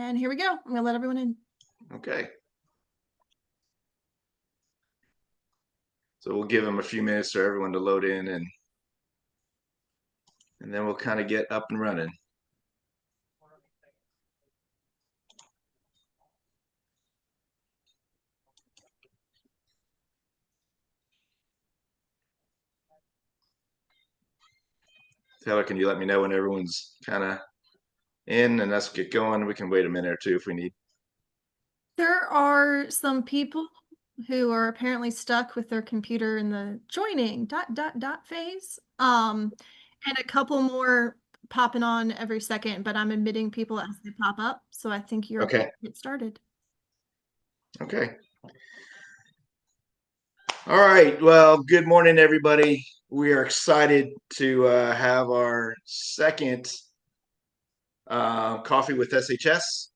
And here we go. I'm gonna let everyone in. Okay. So we'll give them a few minutes for everyone to load in, and then we'll kind of get up and running. Taylor, can you let me know when everyone's kind of in, and let's get going. We can wait a minute or two if we need. There are some people who are apparently stuck with their computer in the joining ... phase. And a couple more popping on every second, but I'm admitting people as they pop up. So I think you're Okay. Get started. Okay. All right. Well, good morning, everybody. We are excited to have our second coffee with SHS.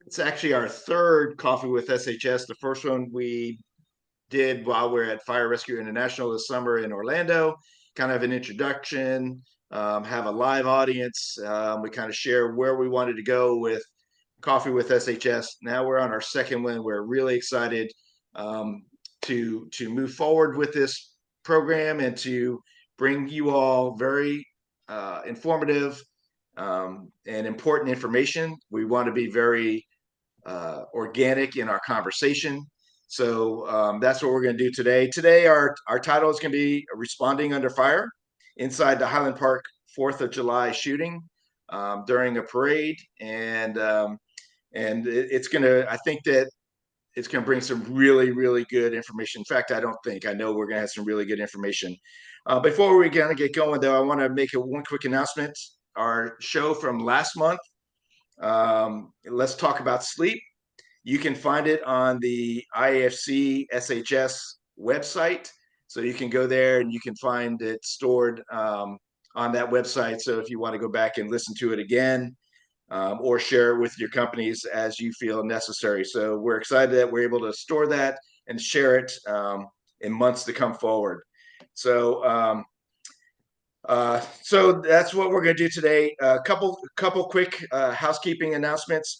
It's actually our third coffee with SHS. The first one we did while we're at Fire Rescue International this summer in Orlando, kind of an introduction, have a live audience. We kind of share where we wanted to go with coffee with SHS. Now we're on our second one. We're really excited to move forward with this program and to bring you all very informative and important information. We want to be very organic in our conversation. So that's what we're going to do today. Today, our title is going to be Responding Under Fire inside the Highland Park 4th of July shooting during a parade. And it's going to, I think that it's going to bring some really, really good information. In fact, I know we're going to have some really good information. Before we kind of get going, though, I want to make one quick announcement. Our show from last month, Let's Talk About Sleep. You can find it on the IAFC SHS website. So you can go there and you can find it stored on that website. So if you want to go back and listen to it again, or share it with your companies as you feel necessary. So we're excited that we're able to store that and share it in months to come forward. So that's what we're going to do today. A couple quick housekeeping announcements.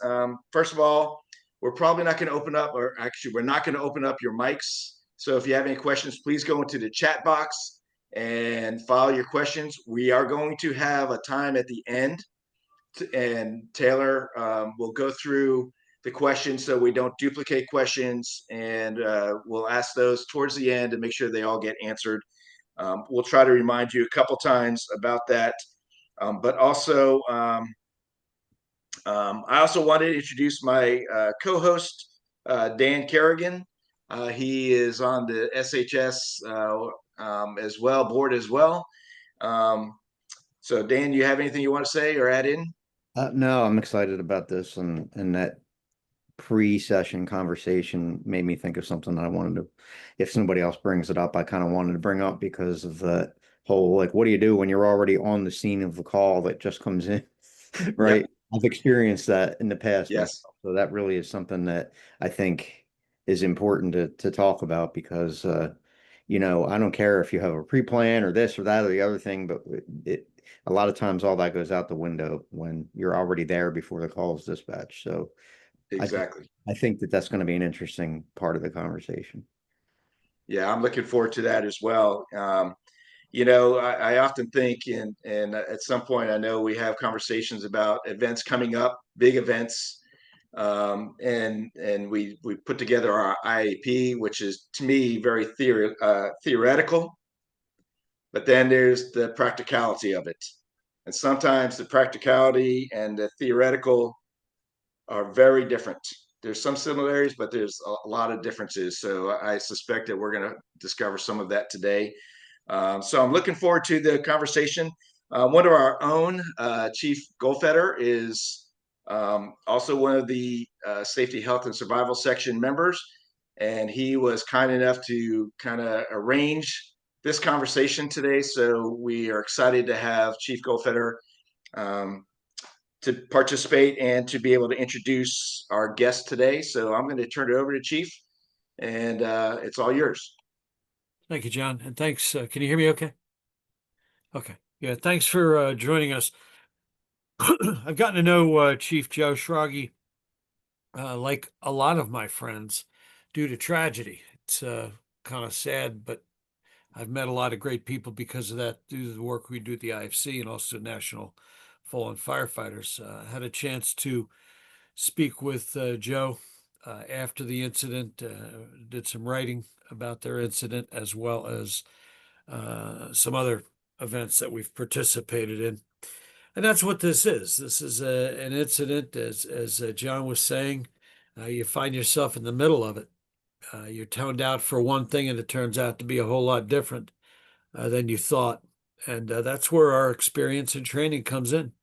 First of all, we're probably not going to open up, or actually we're not going to open up your mics. So if you have any questions, please go into the chat box and file your questions. We are going to have a time at the end, and Taylor will go through the questions so we don't duplicate questions, and we'll ask those towards the end and make sure they all get answered. We'll try to remind you a couple times about that. But also, I also wanted to introduce my co-host, Dan Kerrigan. He is on the SHS as well, board as well. So Dan, do you have anything you want to say or add in? No, I'm excited about this, and that pre-session conversation made me think of something that I wanted to, if somebody else brings it up, I kind of wanted to bring up because of the whole, like, what do you do when you're already on the scene of the call that just comes in, right? Yep. I've experienced that in the past. Yes. Myself. So that really is something that I think is important to talk about because, you know, I don't care if you have a pre-plan or this or that or the other thing, but a lot of times all that goes out the window when you're already there before the call is dispatched. So exactly. I think that that's going to be an interesting part of the conversation. Yeah, I'm looking forward to that as well. You know, I often think, and at some point, I know we have conversations about events coming up, big events, and we put together our IAP, which is to me very theoretical, but then there's the practicality of it, and sometimes the practicality and the theoretical are very different. There's some similarities, but there's a lot of differences. So I suspect that we're going to discover some of that today. So I'm looking forward to the conversation. One of our own, Chief Goldfeder, is also one of the Safety, Health, and Survival Section members. And he was kind enough to kind of arrange this conversation today. So we are excited to have Chief Goldfeder to participate and to be able to introduce our guest today. So I'm going to turn it over to Chief, and it's all yours. Thank you, John. And thanks. Can you hear me okay? Okay. Yeah, thanks for joining us. I've gotten to know Chief Joe Schrage like a lot of my friends, due to tragedy. It's kind of sad, but I've met a lot of great people because of that, due to the work we do at the IFC and also National Fallen Firefighters. I had a chance to speak with Joe after the incident, did some writing about their incident, as well as some other events that we've participated in. And that's what this is. This is an incident, as John was saying. You find yourself in the middle of it. You're toned out for one thing, and it turns out to be a whole lot different than you thought. And that's where our experience and training comes in.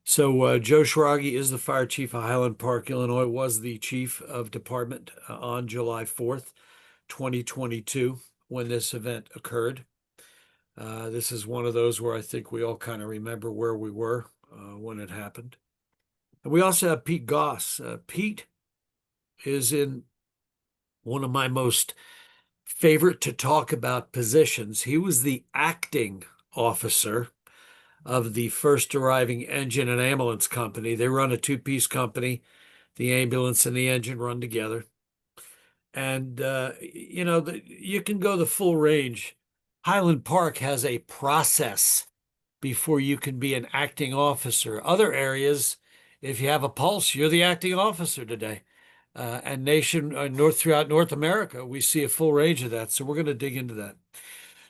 So Joe Schrage is the fire chief of Highland Park, Illinois, was the chief of department on July 4th, 2022, when this event occurred. This is one of those where I think we all kind of remember where we were when it happened. And we also have Pete Goss. Pete is in one of my most favorite to talk about positions. He was the acting officer of the first arriving engine and ambulance company. They run a two-piece company. The ambulance and the engine run together. And, you can go the full range. Highland Park has a process before you can be an acting officer. Other areas, if you have a pulse, you're the acting officer today. And throughout North America, we see a full range of that. So we're going to dig into that.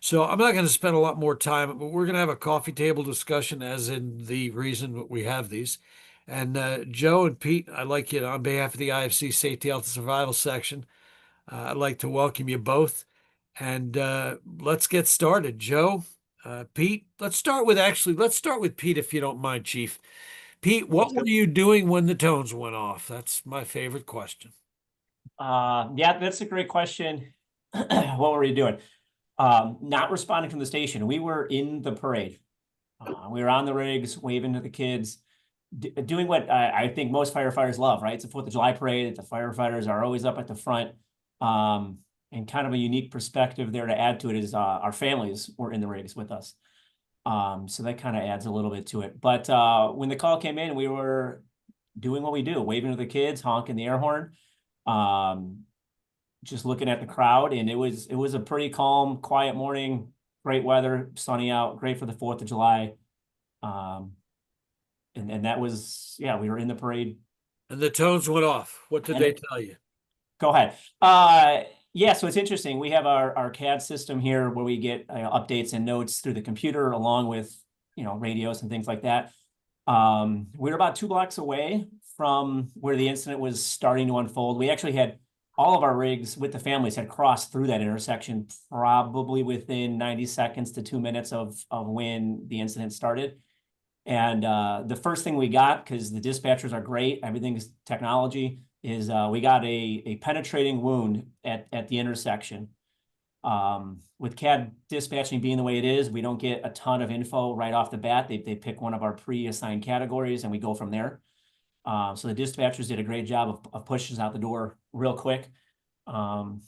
So I'm not going to spend a lot more time, but we're going to have a coffee table discussion, as in the reason we have these. And Joe and Pete, I'd like you, on behalf of the IFC Safety, Health, and Survival section, I'd like to welcome you both. And let's get started. Joe, Pete, let's start with Pete, if you don't mind, Chief. Pete, what were you doing when the tones went off? That's my favorite question. Yeah, that's a great question. What were we doing? Not responding from the station. We were in the parade. We were on the rigs, waving to the kids, doing what I think most firefighters love, right? It's a 4th of July parade. The firefighters are always up at the front. And kind of a unique perspective there to add to it is our families were in the rigs with us. So that kind of adds a little bit to it. But when the call came in, we were doing what we do, waving to the kids, honking the air horn, just looking at the crowd. And it was a pretty calm, quiet morning, great weather, sunny out, great for the 4th of July. And that was, yeah, we were in the parade. And the tones went off. What did they tell you? Go ahead. Yeah, so it's interesting. We have our CAD system here where we get updates and notes through the computer, along with, radios and things like that. We're about 2 blocks away from where the incident was starting to unfold. We actually had all of our rigs with the families had crossed through that intersection probably within 90 seconds to 2 minutes of when the incident started. And the first thing we got, because the dispatchers are great, everything's technology, is we got a penetrating wound at the intersection. With CAD dispatching being the way it is, we don't get a ton of info right off the bat. They pick one of our pre-assigned categories and we go from there. So the dispatchers did a great job of pushing us out the door real quick. Some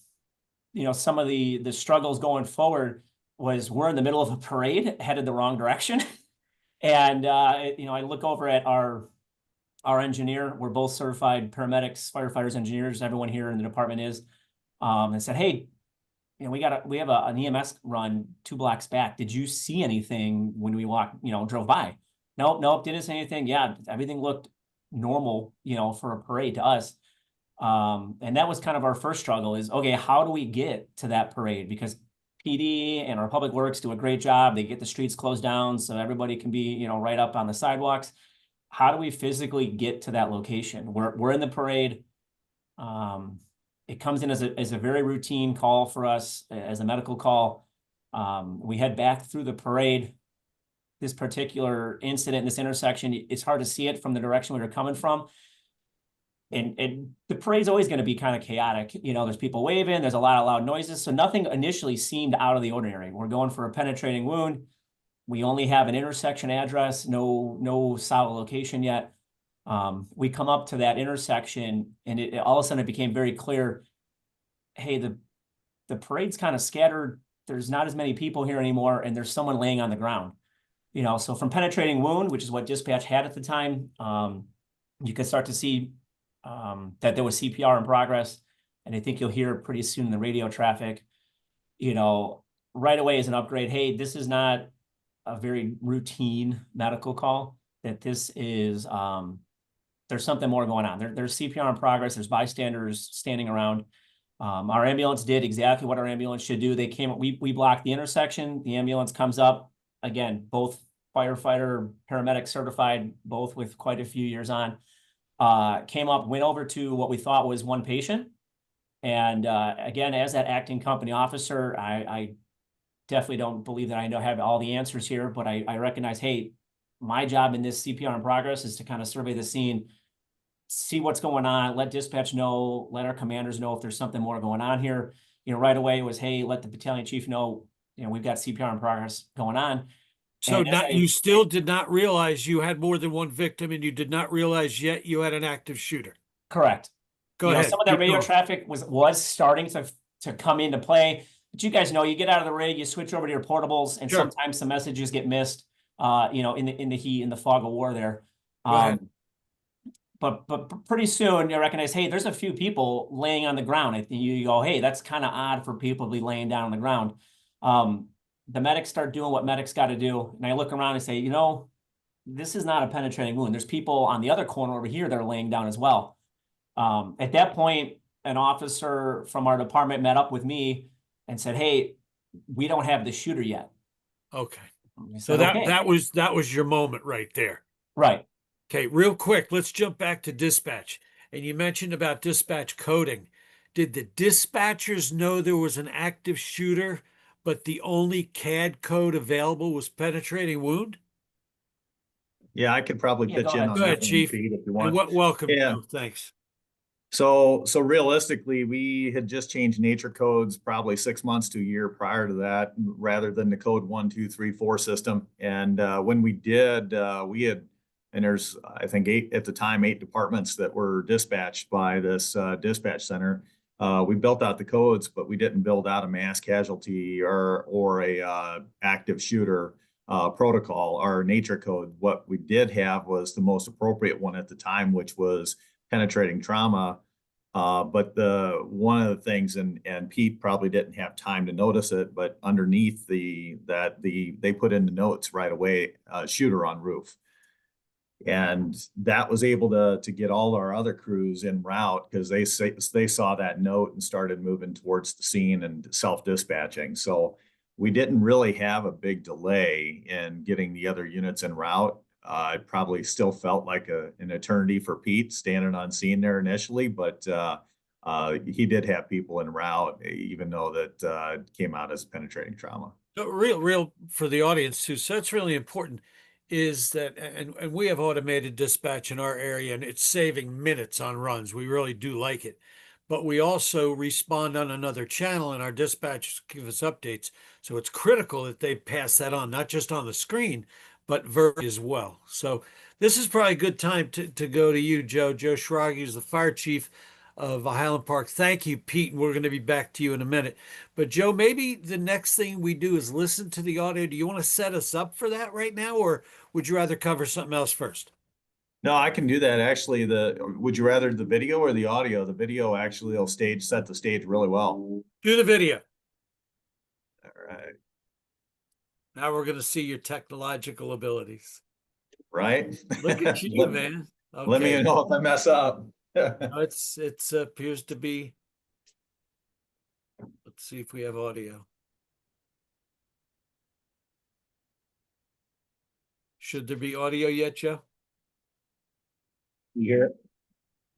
of the struggles going forward was we're in the middle of a parade headed the wrong direction. And, I look over at our engineer. We're both certified paramedics, firefighters, engineers. Everyone here in the department is, and said, "Hey, we have an EMS run 2 blocks back. Did you see anything when we drove by?" Nope, didn't see anything. Yeah, everything looked normal, for a parade to us. And that was kind of our first struggle is, okay, how do we get to that parade? Because PD and our public works do a great job. They get the streets closed down so everybody can be, right up on the sidewalks. How do we physically get to that location? We're in the parade. It comes in as a very routine call for us, as a medical call. We head back through the parade. This particular incident, this intersection, it's hard to see it from the direction we were coming from. And the parade's always going to be kind of chaotic. There's people waving, there's a lot of loud noises. So nothing initially seemed out of the ordinary. We're going for a penetrating wound. We only have an intersection address, no solid location yet. We come up to that intersection and it all of a sudden it became very clear, hey, the parade's kind of scattered. There's not as many people here anymore, and there's someone laying on the ground. So from penetrating wound, which is what dispatch had at the time, you could start to see that there was CPR in progress. And I think you'll hear pretty soon in the radio traffic, you know, right away as an upgrade. Hey, this is not a very routine medical call, that this is, there's something more going on. There's CPR in progress. There's bystanders standing around. Our ambulance did exactly what our ambulance should do. They came, we blocked the intersection. The ambulance comes up. Again, both firefighter, paramedic certified, both with quite a few years on. Came up, went over to what we thought was one patient. And again, as that acting company officer, I definitely don't believe that I have all the answers here, but I recognize, hey, my job in this CPR in progress is to kind of survey the scene, see what's going on, let dispatch know, let our commanders know if there's something more going on here. You know, right away was, hey, let the battalion chief know, you know, we've got CPR in progress going on. So And you still did not realize you had more than one victim, and you did not realize yet you had an active shooter. Correct. Go You know, ahead. some of that Keep radio going. traffic was starting to come into play. But you guys know, you get out of the rig, you switch over to your portables, and Sure. sometimes some messages get missed, you know, in the heat, in the fog of war there. Go ahead. But pretty soon you recognize, hey, there's a few people laying on the ground. I think you go, hey, that's kind of odd for people to be laying down on the ground. The medics start doing what medics got to do. And I look around and say, you know, this is not a penetrating wound. There's people on the other corner over here that are laying down as well. At that point, an officer from our department met up with me and said, hey, we don't have the shooter yet. Okay. So that was your moment right there. Right. Okay, real quick, let's jump back to dispatch. And you mentioned about dispatch coding. Did the dispatchers know there was an active shooter, but the only CAD code available was penetrating wound? Yeah, I could probably Yeah, pitch go in ahead. on Go ahead, that one, Chief. Pete, if you And want. welcome. Yeah. Oh, thanks. So realistically, we had just changed nature codes probably 6 months to a year prior to that, rather than the code 1, 2, 3, 4 system. And when we did, we had, and there's, I think, 8 at the time, 8 departments that were dispatched by this dispatch center. We built out the codes, but we didn't build out a mass casualty or a active shooter protocol. Our nature code, what we did have was the most appropriate one at the time, which was penetrating trauma. But one of the things, and Pete probably didn't have time to notice it, but underneath they put in the notes right away, shooter on roof. And that was able to get all our other crews en route, because they saw that note and started moving towards the scene and self-dispatching. So we didn't really have a big delay in getting the other units en route. It probably still felt like an eternity for Pete standing on scene there initially, but he did have people en route, even though that came out as penetrating trauma. So real for the audience too. So that's really important, is that, and we have automated dispatch in our area, and it's saving minutes on runs. We really do like it. But we also respond on another channel, and our dispatchers give us updates. So it's critical that they pass that on, not just on the screen, but verbally as well. So this is probably a good time to go to you, Joe. Joe Schrage is the fire chief of Highland Park. Thank you, Pete. And we're going to be back to you in a minute. But Joe, maybe the next thing we do is listen to the audio. Do you want to set us up for that right now, or would you rather cover something else first? No, I can do that. Actually, would you rather the video or the audio? The video actually will set the stage really well. Do the video. All right. Now we're going to see your technological abilities. Right? Look at you, man. Okay. Let me know if I mess up. It's appears to be. Let's see if we have audio. Should there be audio yet, Joe? You hear it?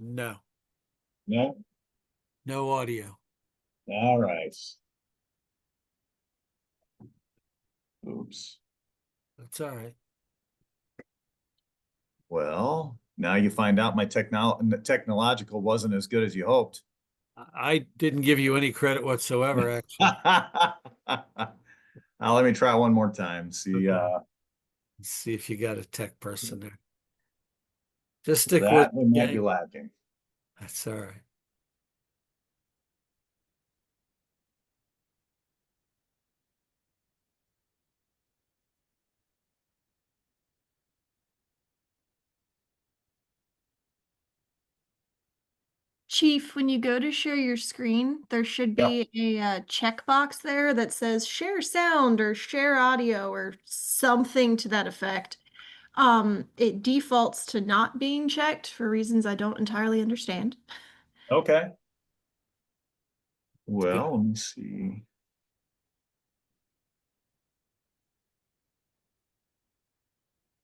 No. No? No audio. All right. Oops. That's all right. Well, now you find out my technological wasn't as good as you hoped. I didn't give you any credit whatsoever, actually. Now let me try one more time. See, Okay. Let's see if you got a tech person there. Just stick with that we might be gang. lacking. That's all right. Chief, when you go to share your screen, there should be a checkbox there that says share sound or share audio or something to that effect. It defaults to not being checked for reasons I don't entirely understand. Okay. Well, let me see.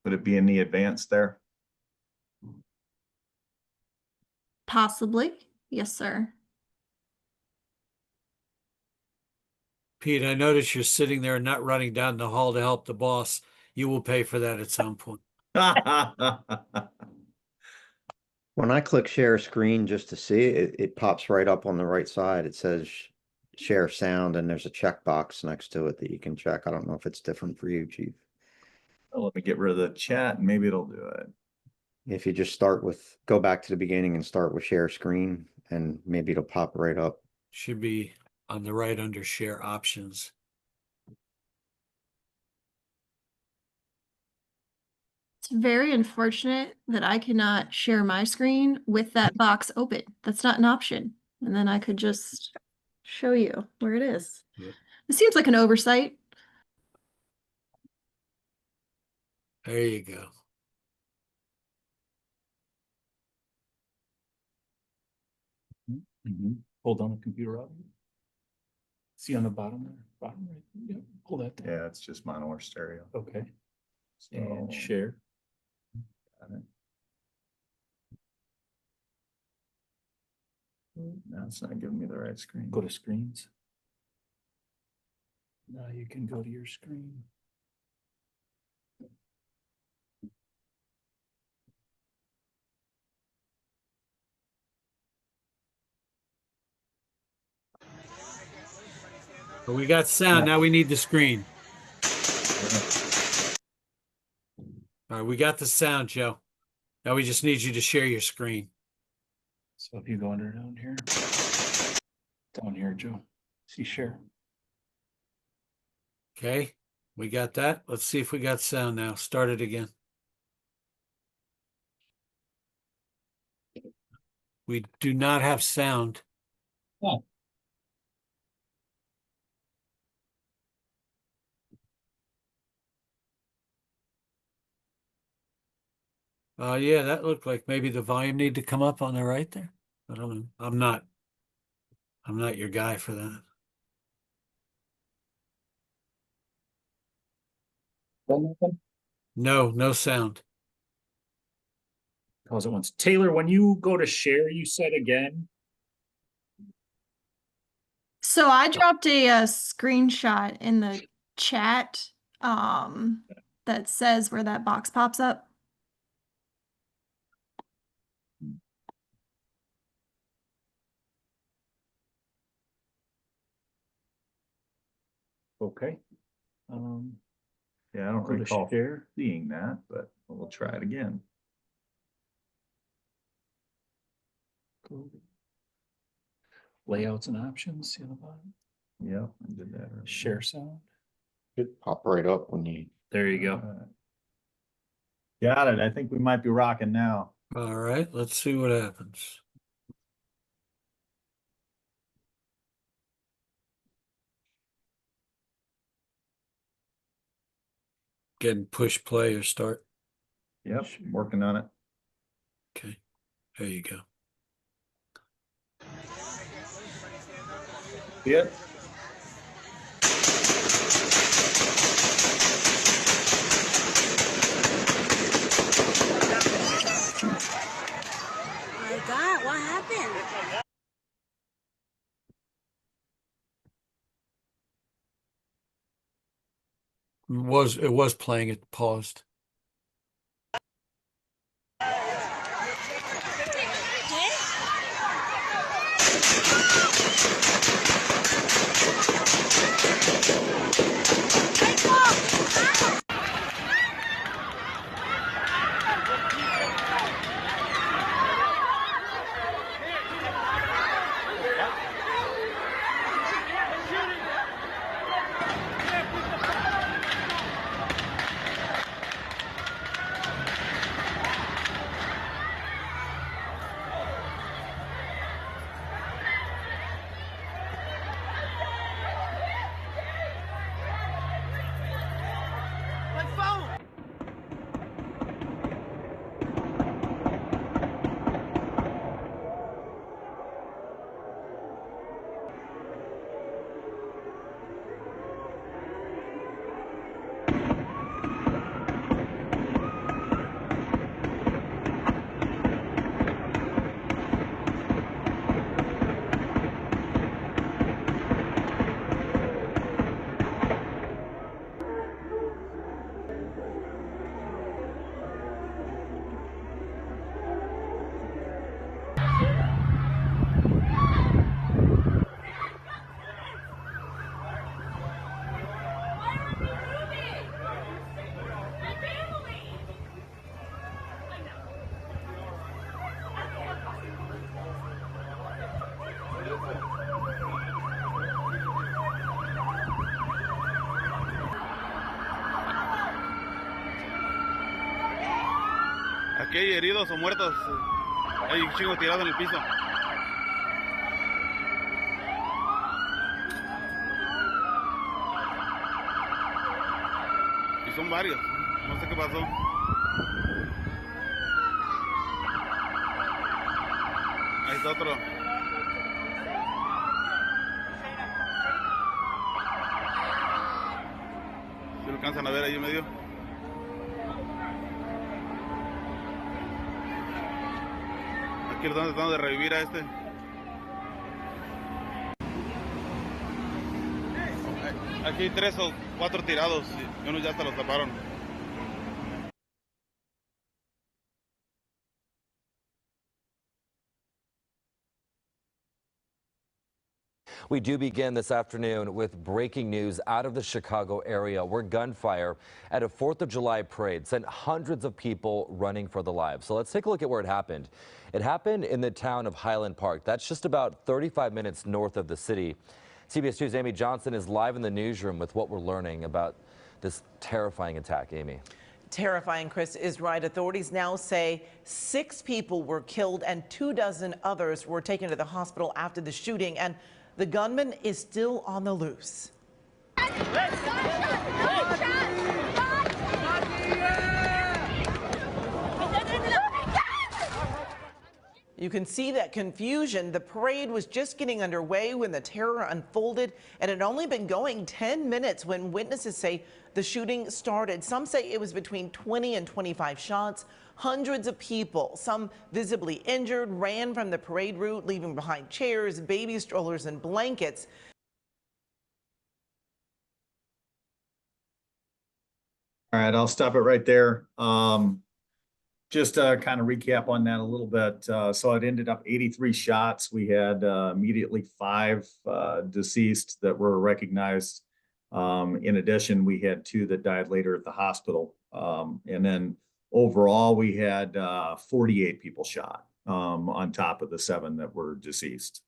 Would it be in the advanced there? Possibly. Yes, sir. Pete, I notice you're sitting there and not running down the hall to help the boss. You will pay for that at some point. When I click share screen just to see it, it pops right up on the right side. It says share sound and there's a checkbox next to it that you can check. I don't know if it's different for you, Chief. Well, let me get rid of the chat and maybe it'll do it. If you just go back to the beginning and start with share screen and maybe it'll pop right up. Should be on the right under share options. It's very unfortunate that I cannot share my screen with that box open. That's not an option. And then I could just show you where it is. Yep. It seems like an oversight. There you go. Hold on the computer up. See on the bottom there, bottom right. Yep, hold that there. Yeah, it's just mono or stereo. Okay. So, And share. got it. Now it's not giving me the right screen. Go to screens. Now you can go to your screen. But we got sound. Now we need the screen. All right, we got the sound, Joe. Now we just need you to share your screen. So if you go under down here, Joe, see share. Okay, we got that. Let's see if we got sound now. Start it again. We do not have sound. Oh. Yeah, that looked like maybe the volume need to come up on the right there. I don't know. I'm not your guy for that. No sound. Pause it once. Taylor, when you go to share, you said again. So I dropped a screenshot in the chat that says where that box pops up. Okay. Yeah, I don't Go to recall share. seeing that, but we'll try it again. Layouts and options, see on the bottom. Yep, I did that earlier. Share sound. It pop right up when you. There you go. All right. Got it. I think we might be rocking now. All right, let's see what happens. Getting push play or start. Yep, working on it. Okay, there you go. Yep. My God, what happened? It was playing, it paused. aquí hay heridos o muertos. Hay chingos tirados en el piso. Y son varios. No sé qué pasó. Ahí está otro. ¿Se lo alcanzan a ver ahí en medio? Aquí lo están tratando de revivir a este. Aquí hay 3 o 4 tirados y unos ya hasta los taparon. We do begin this afternoon with breaking news out of the Chicago area where gunfire at a 4th of July parade sent hundreds of people running for their lives. So let's take a look at where it happened. It happened in the town of Highland Park. That's just about 35 minutes north of the city. CBS 2's Amy Johnson is live in the newsroom with what we're learning about this terrifying attack. Amy. Terrifying, Chris is right. Authorities now say 6 people were killed and 24 others were taken to the hospital after the shooting, and the gunman is still on the loose. You can see that confusion. The parade was just getting underway when the terror unfolded, and it had only been going 10 minutes when witnesses say the shooting started. Some say it was between 20 and 25 shots. Hundreds of people, some visibly injured, ran from the parade route, leaving behind chairs, baby strollers, and blankets. All right, I'll stop it right there. Just to kind of recap on that a little bit. So it ended up 83 shots. We had immediately 5 deceased that were recognized. In addition, we had 2 that died later at the hospital. And then overall, we had 48 people shot on top of the 7 that were deceased.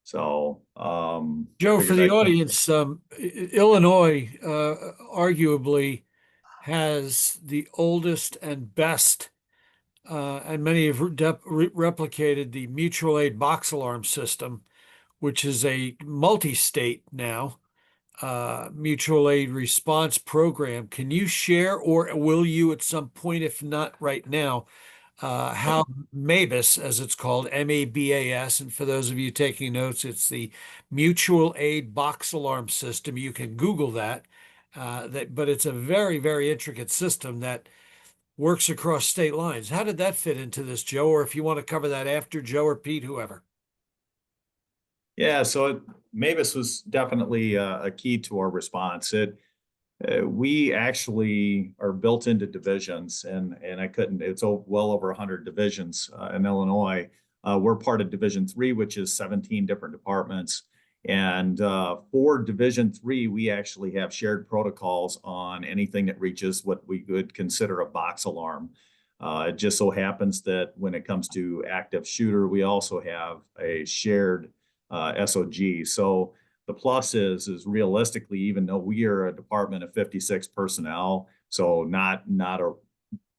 So, Joe, for the audience, Illinois arguably has the oldest and best, and many have replicated the mutual aid box alarm system, which is a multi-state now mutual aid response program. Can you share, or will you at some point, if not right now, how MABAS, as it's called, MABAS, and for those of you taking notes, it's the mutual aid box alarm system. You can Google that. But it's a very, very intricate system that works across state lines. How did that fit into this, Joe? Or if you want to cover that after, Joe or Pete, whoever. Yeah, so MABAS was definitely a key to our response. We actually are built into divisions, and it's well over 100 divisions in Illinois. We're part of Division 3, which is 17 different departments. And for Division 3, we actually have shared protocols on anything that reaches what we would consider a box alarm. It just so happens that when it comes to active shooter, we also have a shared SOG. So the plus is realistically, even though we are a department of 56 personnel, so not a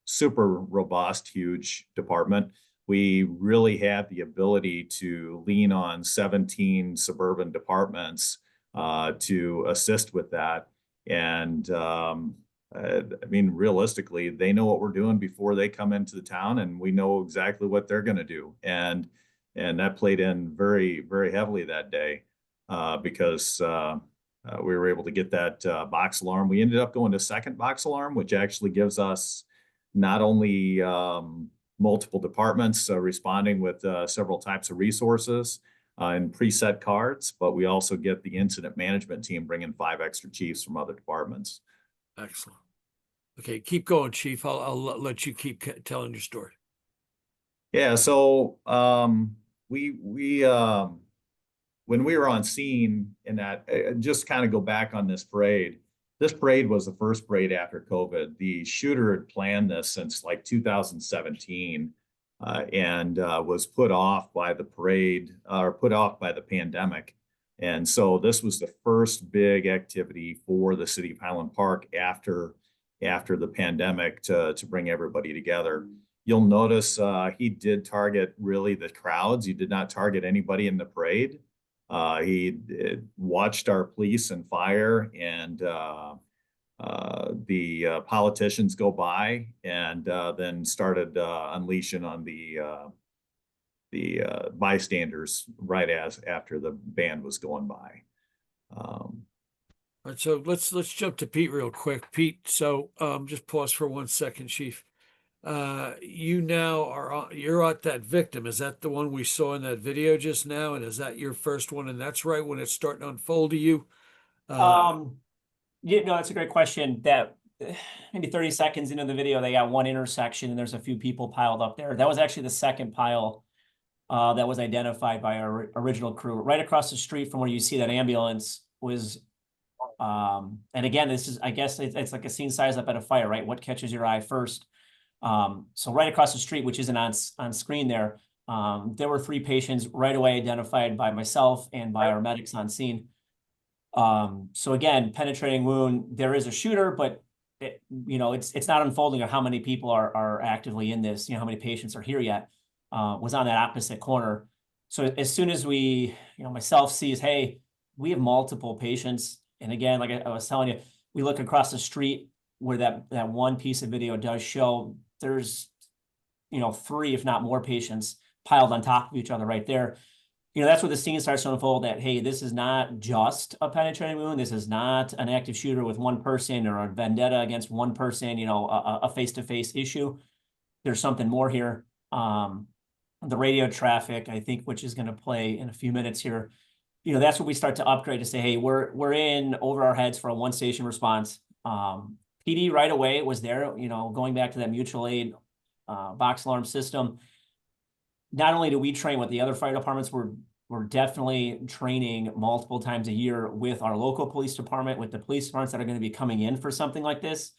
super robust, huge department, we really have the ability to lean on 17 suburban departments to assist with that. And I mean, realistically, they know what we're doing before they come into the town, and we know exactly what they're going to do. And that played in very, very heavily that day because we were able to get that box alarm. We ended up going to second box alarm, which actually gives us not only multiple departments responding with several types of resources and preset cards, but we also get the incident management team bringing 5 extra chiefs from other departments. Excellent. Okay, keep going, Chief. I'll let you keep telling your story. Yeah, so we when we were on scene in that, just kind of go back on this parade. This parade was the first parade after COVID. The shooter had planned this since like 2017 and was put off by the parade or put off by the pandemic. And so this was the first big activity for the city of Highland Park after the pandemic to bring everybody together. you'll notice he did target really the crowds. He did not target anybody in the parade. He watched our police and fire and the politicians go by, and then started unleashing on the bystanders right after the band was going by. All right, so let's jump to Pete real quick. Pete, so just pause for 1 second, Chief. You now you're at that victim. Is that the one we saw in that video just now? And is that your first one? And that's right when it's starting to unfold to you? Yeah, no, that's a great question. That maybe 30 seconds into the video, they got one intersection and there's a few people piled up there. That was actually the second pile that was identified by our original crew. Right across the street from where you see that ambulance was, and again, this is, I guess it's like a scene size up at a fire, right? What catches your eye first? So right across the street, which isn't on screen there, there were 3 patients right away identified by myself and by our medics on scene. So again, penetrating wound, there is a shooter, but it's not unfolding on how many people are actively in this, how many patients are here yet, was on that opposite corner. So as soon as we, myself sees, hey, we have multiple patients. And again, like I was telling you, we look across the street where that one piece of video does show there's, 3, if not more patients piled on top of each other right there. That's where the scene starts to unfold that, hey, this is not just a penetrating wound. This is not an active shooter with one person or a vendetta against one person, a face-to-face issue. There's something more here. The radio traffic, I think, which is going to play in a few minutes here, that's what we start to upgrade to say, hey, we're in over our heads for a 1-station response. PD right away was there, going back to that mutual aid box alarm system. Not only do we train what the other fire departments we're definitely training multiple times a year with our local police department, with the police departments that are going to be coming in for something like this.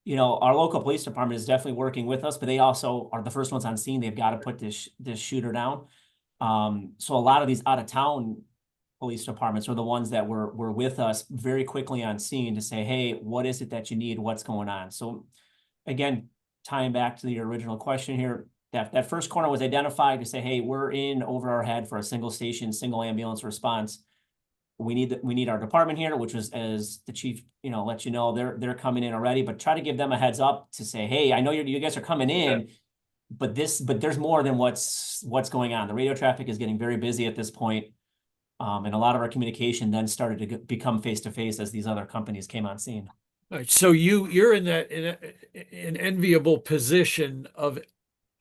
Our local police department is definitely working with us, but they also are the first ones on scene. They've got to put this shooter down. So a lot of these out of town police departments are the ones that were with us very quickly on scene to say, hey, what is it that you need? What's going on? So again, tying back to the original question here, that first corner was identified to say, hey, we're in over our head for a single station, single ambulance response. We need our department here, which was, as the chief, let you know, they're coming in already, but try to give them a heads up to say, hey, I know you guys are coming in, but there's more than what's going on. The radio traffic is getting very busy at this point. And a lot of our communication then started to become face-to-face as these other companies came on scene. All right, so you're in an enviable position of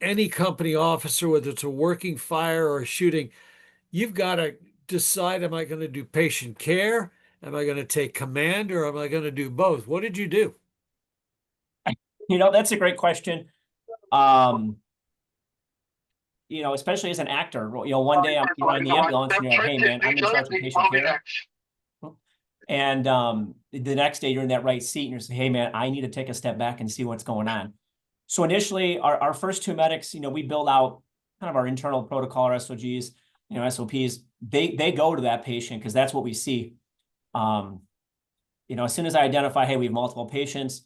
any company officer, whether it's a working fire or a shooting. You've got to decide, am I going to do patient care? Am I going to take command, or am I going to do both? What did you do? That's a great question. Especially as an actor, one day I'm in the ambulance and you're like, hey man, I'm in charge of patient care. And the next day you're in that right seat and you're saying, hey man, I need to take a step back and see what's going on. So initially our first 2 medics, we build out kind of our internal protocol, our SOGs, SOPs. They go to that patient because that's what we see. As soon as I identify, hey, we have multiple patients,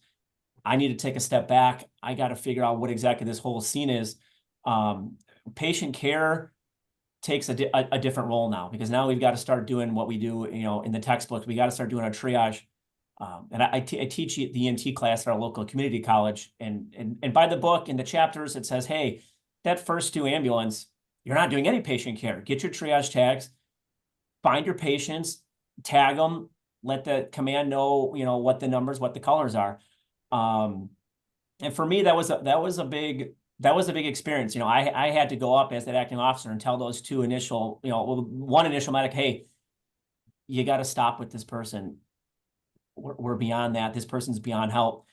I need to take a step back. I got to figure out what exactly this whole scene is. Patient care takes a different role now, because now we've got to start doing what we do, in the textbooks. We got to start doing our triage. And I teach the EMT class at our local community college. And by the book, in the chapters, it says, hey, that first 2 ambulance, you're not doing any patient care. Get your triage tags, find your patients, tag them, let the command know, what the numbers, what the colors are. And for me, that was a big experience. I had to go up as that acting officer and tell those 2 initial, one initial medic, hey, you got to stop with this person. We're beyond that. This person's beyond help.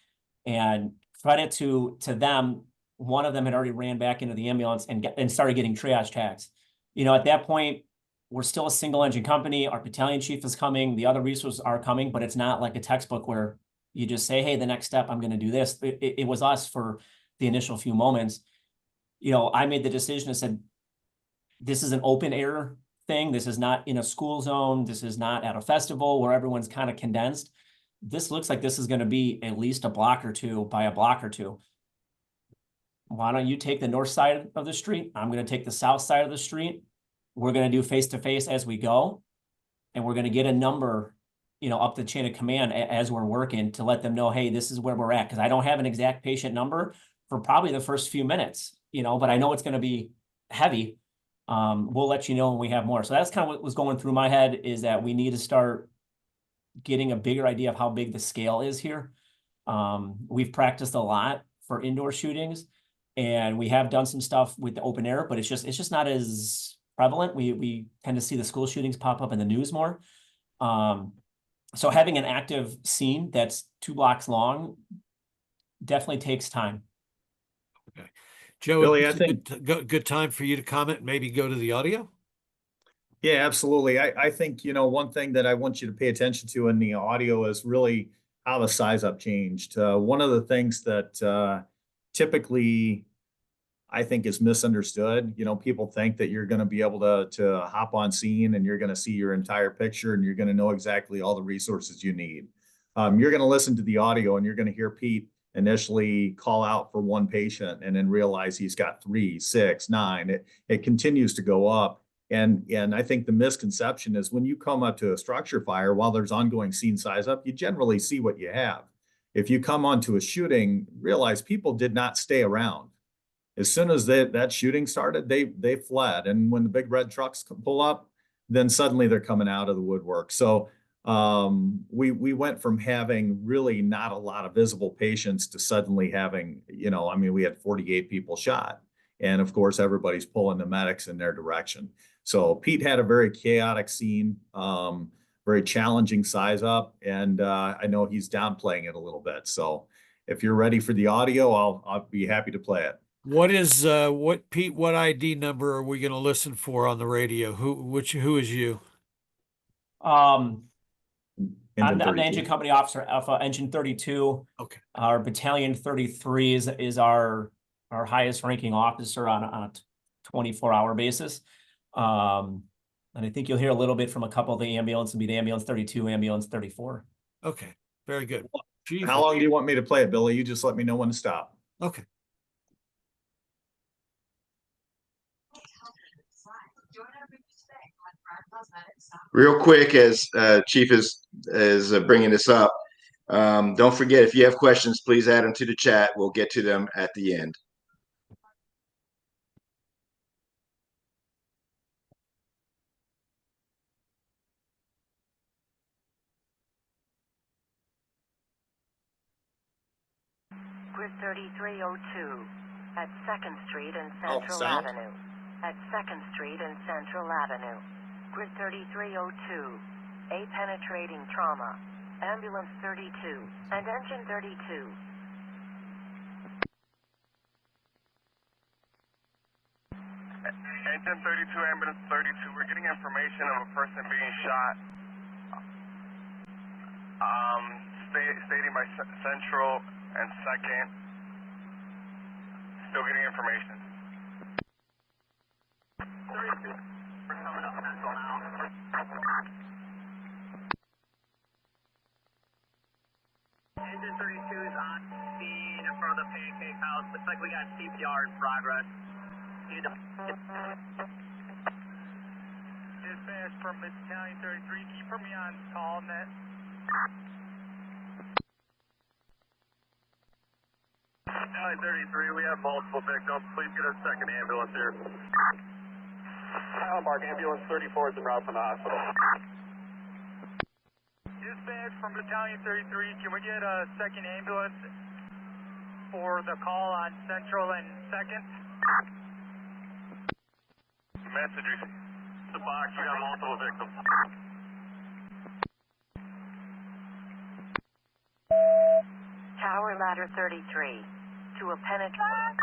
And credit to them, one of them had already ran back into the ambulance and started getting triage tags. At that point, we're still a single engine company. Our battalion chief is coming. The other resources are coming, but it's not like a textbook where you just say, hey, the next step, I'm going to do this. It was us for the initial few moments. I made the decision and said, this is an open air thing. This is not in a school zone. This is not at a festival where everyone's kind of condensed. This looks like this is going to be at least a block or 2 by a block or 2. why don't you take the north side of the street? I'm going to take the south side of the street. We're going to do face-to-face as we go. And we're going to get a number, you know, up the chain of command as we're working to let them know, hey, this is where we're at. Because I don't have an exact patient number for probably the first few minutes, you know, but I know it's going to be heavy. We'll let you know when we have more. So that's kind of what was going through my head, is that we need to start getting a bigger idea of how big the scale is here. We've practiced a lot for indoor shootings, and we have done some stuff with the open air, but it's just not as prevalent. We tend to see the school shootings pop up in the news more. So having an active scene that's 2 blocks long definitely takes time. Okay. Joe, Billy, it's I a think- good time for you to comment, maybe go to the audio. Yeah, absolutely. I think, you know, one thing that I want you to pay attention to in the audio is really how the size up changed. One of the things that typically I think is misunderstood, you know, people think that you're going to be able to hop on scene and you're going to see your entire picture and you're going to know exactly all the resources you need. You're going to listen to the audio and you're going to hear Pete initially call out for one patient and then realize he's got 3, 6, 9. It continues to go up. And I think the misconception is when you come up to a structure fire, while there's ongoing scene size up, you generally see what you have. If you come onto a shooting, realize people did not stay around. As soon as that shooting started, they fled. And when the big red trucks pull up, then suddenly they're coming out of the woodwork. So we went from having really not a lot of visible patients to suddenly having, you know, I mean, we had 48 people shot. And of course, everybody's pulling the medics in their direction. So Pete had a very chaotic scene, very challenging size up. And I know he's downplaying it a little bit. So if you're ready for the audio, I'll be happy to play it. What is Pete, what ID number are we going to listen for on the radio? Who is you? I'm Engine the 32. engine company officer, Alpha Engine 32. Okay. Our battalion 33 is our highest ranking officer on a 24-hour basis. And I think you'll hear a little bit from a couple of the ambulance, and be the ambulance 32, ambulance 34. Okay, very good. Chief, How long do you want me to play it, Billy? You just let me know when to stop. okay. Real quick, as Chief is bringing this up, don't forget, if you have questions, please add them to the chat. We'll get to them at the end. Grid 3302 at 2nd Street and Central Avenue. At 2nd Street and Central Avenue. Grid 3302, a penetrating trauma. Ambulance 32 and Engine 32. Engine 32, ambulance 32. We're getting information of a person being shot. Stating by Central and 2nd. Still getting information. 32. We're coming up Central now. Engine 32 is on scene in front of the pancake house. Looks like we got CPR in progress. Dispatch from Battalion 33. Can you put me on call net? Battalion 33, we have multiple victims. Please get a second ambulance here. Highland Park, ambulance 34 is en route from the hospital. Dispatch from Battalion 33, can we get a second ambulance for the call on Central and 2nd? Message you. The box, we got multiple victims. Tower ladder 33 to a penetrating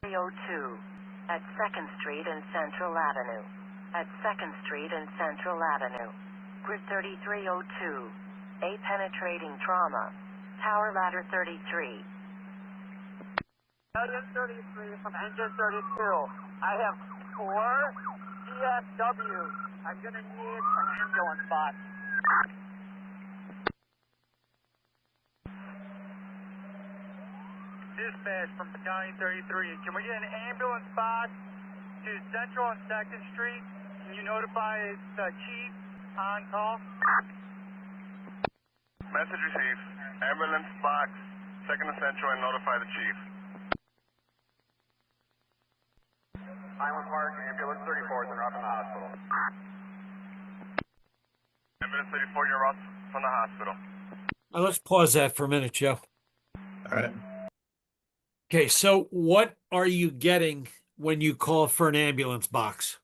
302 at 2nd Street and Central Avenue. At 2nd Street and Central Avenue. Grid 3302, a penetrating trauma. Tower ladder 33. Engine 33 from Engine 32. I have 4 DFWs. I'm going to need an ambulance spot. Dispatch from Battalion 33. Can we get an ambulance box to Central and 2nd Street? Can you notify the chief on call? Message received. Ambulance box, 2nd and Central, and notify the chief. Highland Park, ambulance 34 is en route from the hospital. Ambulance 34, you're off from the hospital. Now let's pause that for a minute, Joe. All right. Okay, so what are you getting when you call for an ambulance box?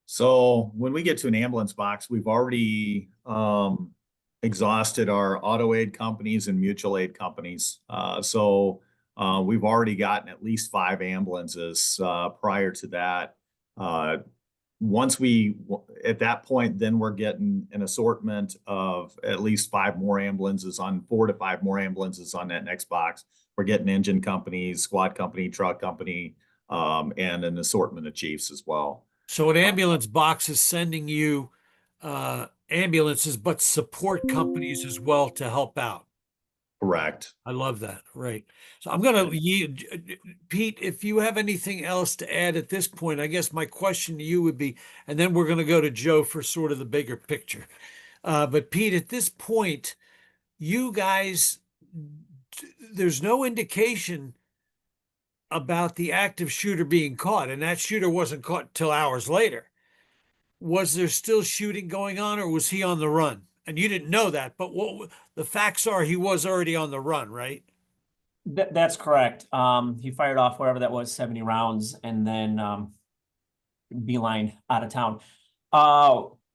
So when we get to an ambulance box, we've already exhausted our auto aid companies and mutual aid companies. We've already gotten at least 5 ambulances prior to that. At that point, then we're getting an assortment of at least 5 more ambulances 4 to 5 more ambulances on that next box. We're getting engine companies, squad company, truck company, and an assortment of chiefs as well. So an ambulance box is sending you ambulances, but support companies as well to help out. Correct. I love that. Right. So I'm going to, Pete, if you have anything else to add at this point, I guess my question to you would be, and then we're going to go to Joe for sort of the bigger picture. But Pete, at this point, you guys, there's no indication about the active shooter being caught, and that shooter wasn't caught till hours later. Was there still shooting going on, or was he on the run? And you didn't know that, but what the facts are, he was already on the run, right? That's correct. He fired off wherever that was, 70 rounds, and then beeline out of town.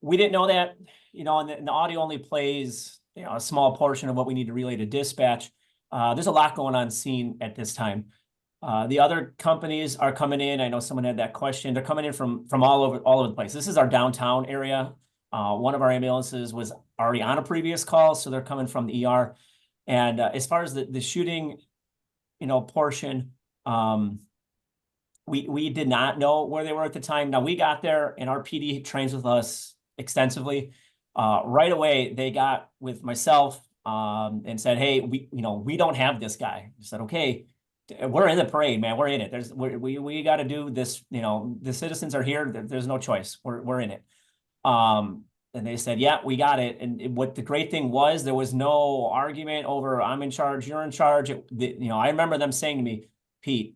We didn't know that, and the audio only plays a small portion of what we need to relay to dispatch. There's a lot going on scene at this time. The other companies are coming in. I know someone had that question. They're coming in from all over the place. This is our downtown area. One of our ambulances was already on a previous call, so they're coming from the ER. And as far as the shooting, portion, we did not know where they were at the time. Now we got there, and our PD trains with us extensively. Right away, they got with myself and said, "Hey, we don't have this guy." I said, "Okay, we're in the parade, man. We're in it. We got to do this. The citizens are here. There's no choice. We're in it." And they said, "Yeah, we got it." And what the great thing was, there was no argument over I'm in charge, you're in charge. I remember them saying to me, "Pete,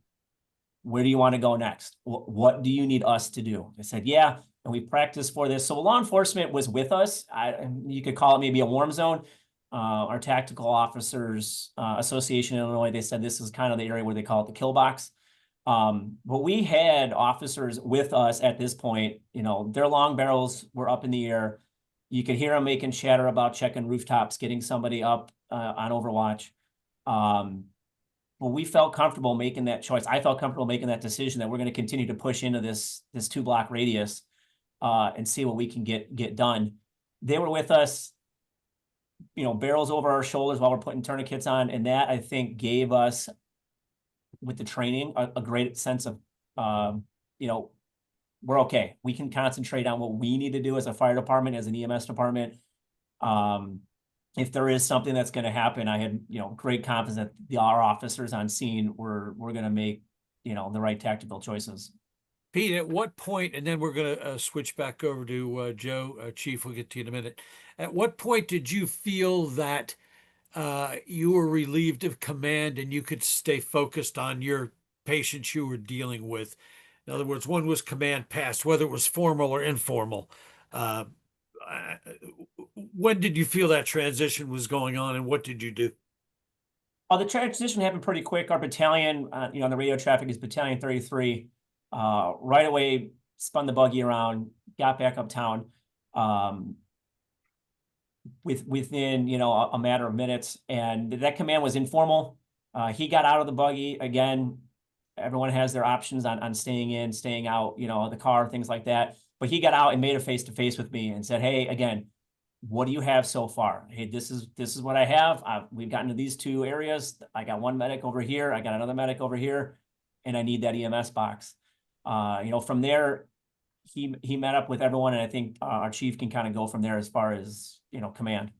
where do you want to go next? What do you need us to do?" I said, "Yeah." And we practiced for this. So law enforcement was with us. You could call it maybe a warm zone. Our tactical officers association in Illinois, they said this is kind of the area where they call it the kill box. But we had officers with us at this point. Their long barrels were up in the air. You could hear them making chatter about checking rooftops, getting somebody up on Overwatch. But we felt comfortable making that choice. I felt comfortable making that decision that we're going to continue to push into this 2-block radius and see what we can get done. They were with us, barrels over our shoulders while we're putting tourniquets on. And that, I think, gave us, with the training, a great sense of, we're okay. We can concentrate on what we need to do as a fire department, as an EMS department. If there is something that's going to happen, I had, great confidence that our officers on scene were going to make, the right tactical choices. Pete, at what point, and then we're going to switch back over to Joe, Chief, we'll get to you in a minute. At what point did you feel that you were relieved of command and you could stay focused on your patients you were dealing with? In other words, when was command passed, whether it was formal or informal? When did you feel that transition was going on, and what did you do? The transition happened pretty quick. Our battalion, on the radio traffic is Battalion 33. Right away, spun the buggy around, got back uptown. Within a matter of minutes, and that command was informal. He got out of the buggy. Again, everyone has their options on staying in, staying out, the car, things like that. But he got out and made a face-to-face with me and said, "Hey, again, what do you have so far? Hey, this is what I have. We've gotten to these 2 areas. I got one medic over here. I got another medic over here, and I need that EMS box." From there, he met up with everyone, and I think our chief can kind of go from there as far as command.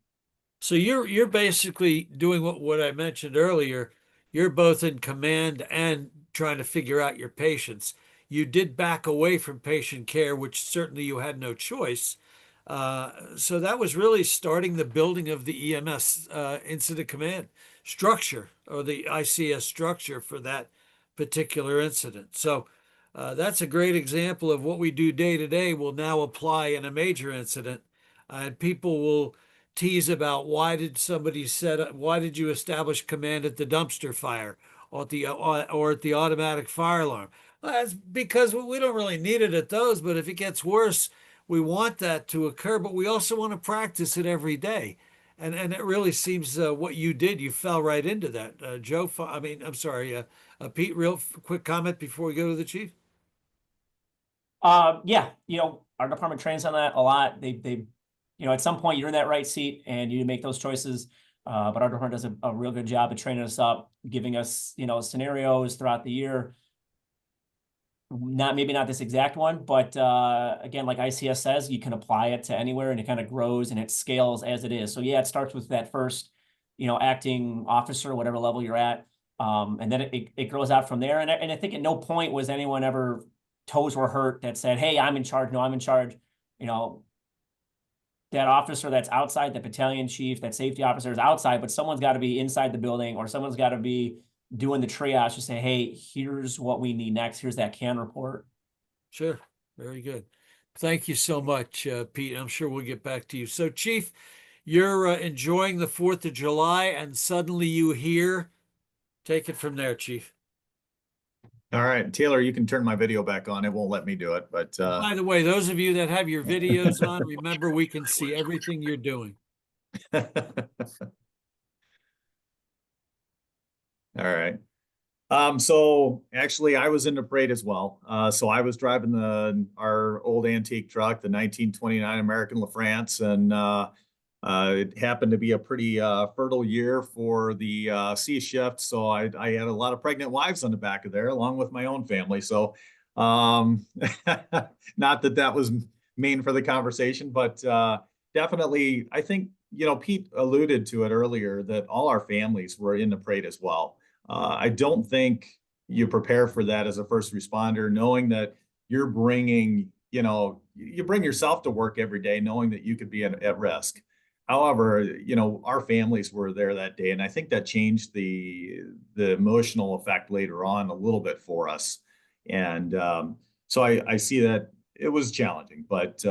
So you're basically doing what I mentioned earlier. You're both in command and trying to figure out your patients. You did back away from patient care, which certainly you had no choice. So that was really starting the building of the EMS incident command structure, or the ICS structure for that particular incident. So that's a great example of what we do day to day will now apply in a major incident. And people will tease about why did you establish command at the dumpster fire or at the automatic fire alarm? Well, that's because we don't really need it at those, but if it gets worse, we want that to occur, but we also want to practice it every day. And it really seems what you did, you fell right into that. I'm sorry, Pete, quick comment before we go to the chief. Yeah, our department trains on that a lot. They, at some point you're in that right seat and you make those choices. But our department does a real good job of training us up, giving us, scenarios throughout the year. Maybe not this exact one, but again, like ICS says, you can apply it to anywhere and it kind of grows and it scales as it is. So yeah, it starts with that first, acting officer, whatever level you're at. And then it grows out from there. And I think at no point was anyone ever toes were hurt that said, hey, I'm in charge. No, I'm in charge. That officer that's outside, the battalion chief, that safety officer is outside, but someone's got to be inside the building, or someone's got to be doing the triage to say, hey, here's what we need next. Here's that CAN report. Sure. Very good. Thank you so much, Pete. I'm sure we'll get back to you. So, Chief, you're enjoying the 4th of July and suddenly you hear, take it from there, Chief. All right, Taylor, you can turn my video back on. It won't let me do it, but by the way, those of you that have your videos on, remember we can see everything you're doing. All right. So actually I was in the parade as well. So I was driving our old antique truck, the 1929 American LaFrance, and it happened to be a pretty fertile year for the C shift. So I had a lot of pregnant wives on the back of there, along with my own family. So not that was main for the conversation, but definitely, I think, Pete alluded to it earlier that all our families were in the parade as well. I don't think you prepare for that as a first responder, knowing that you're bringing, you bring yourself to work every day, knowing that you could be at risk. However, our families were there that day, and I think that changed the emotional effect later on a little bit for us. And so I see that it was challenging, but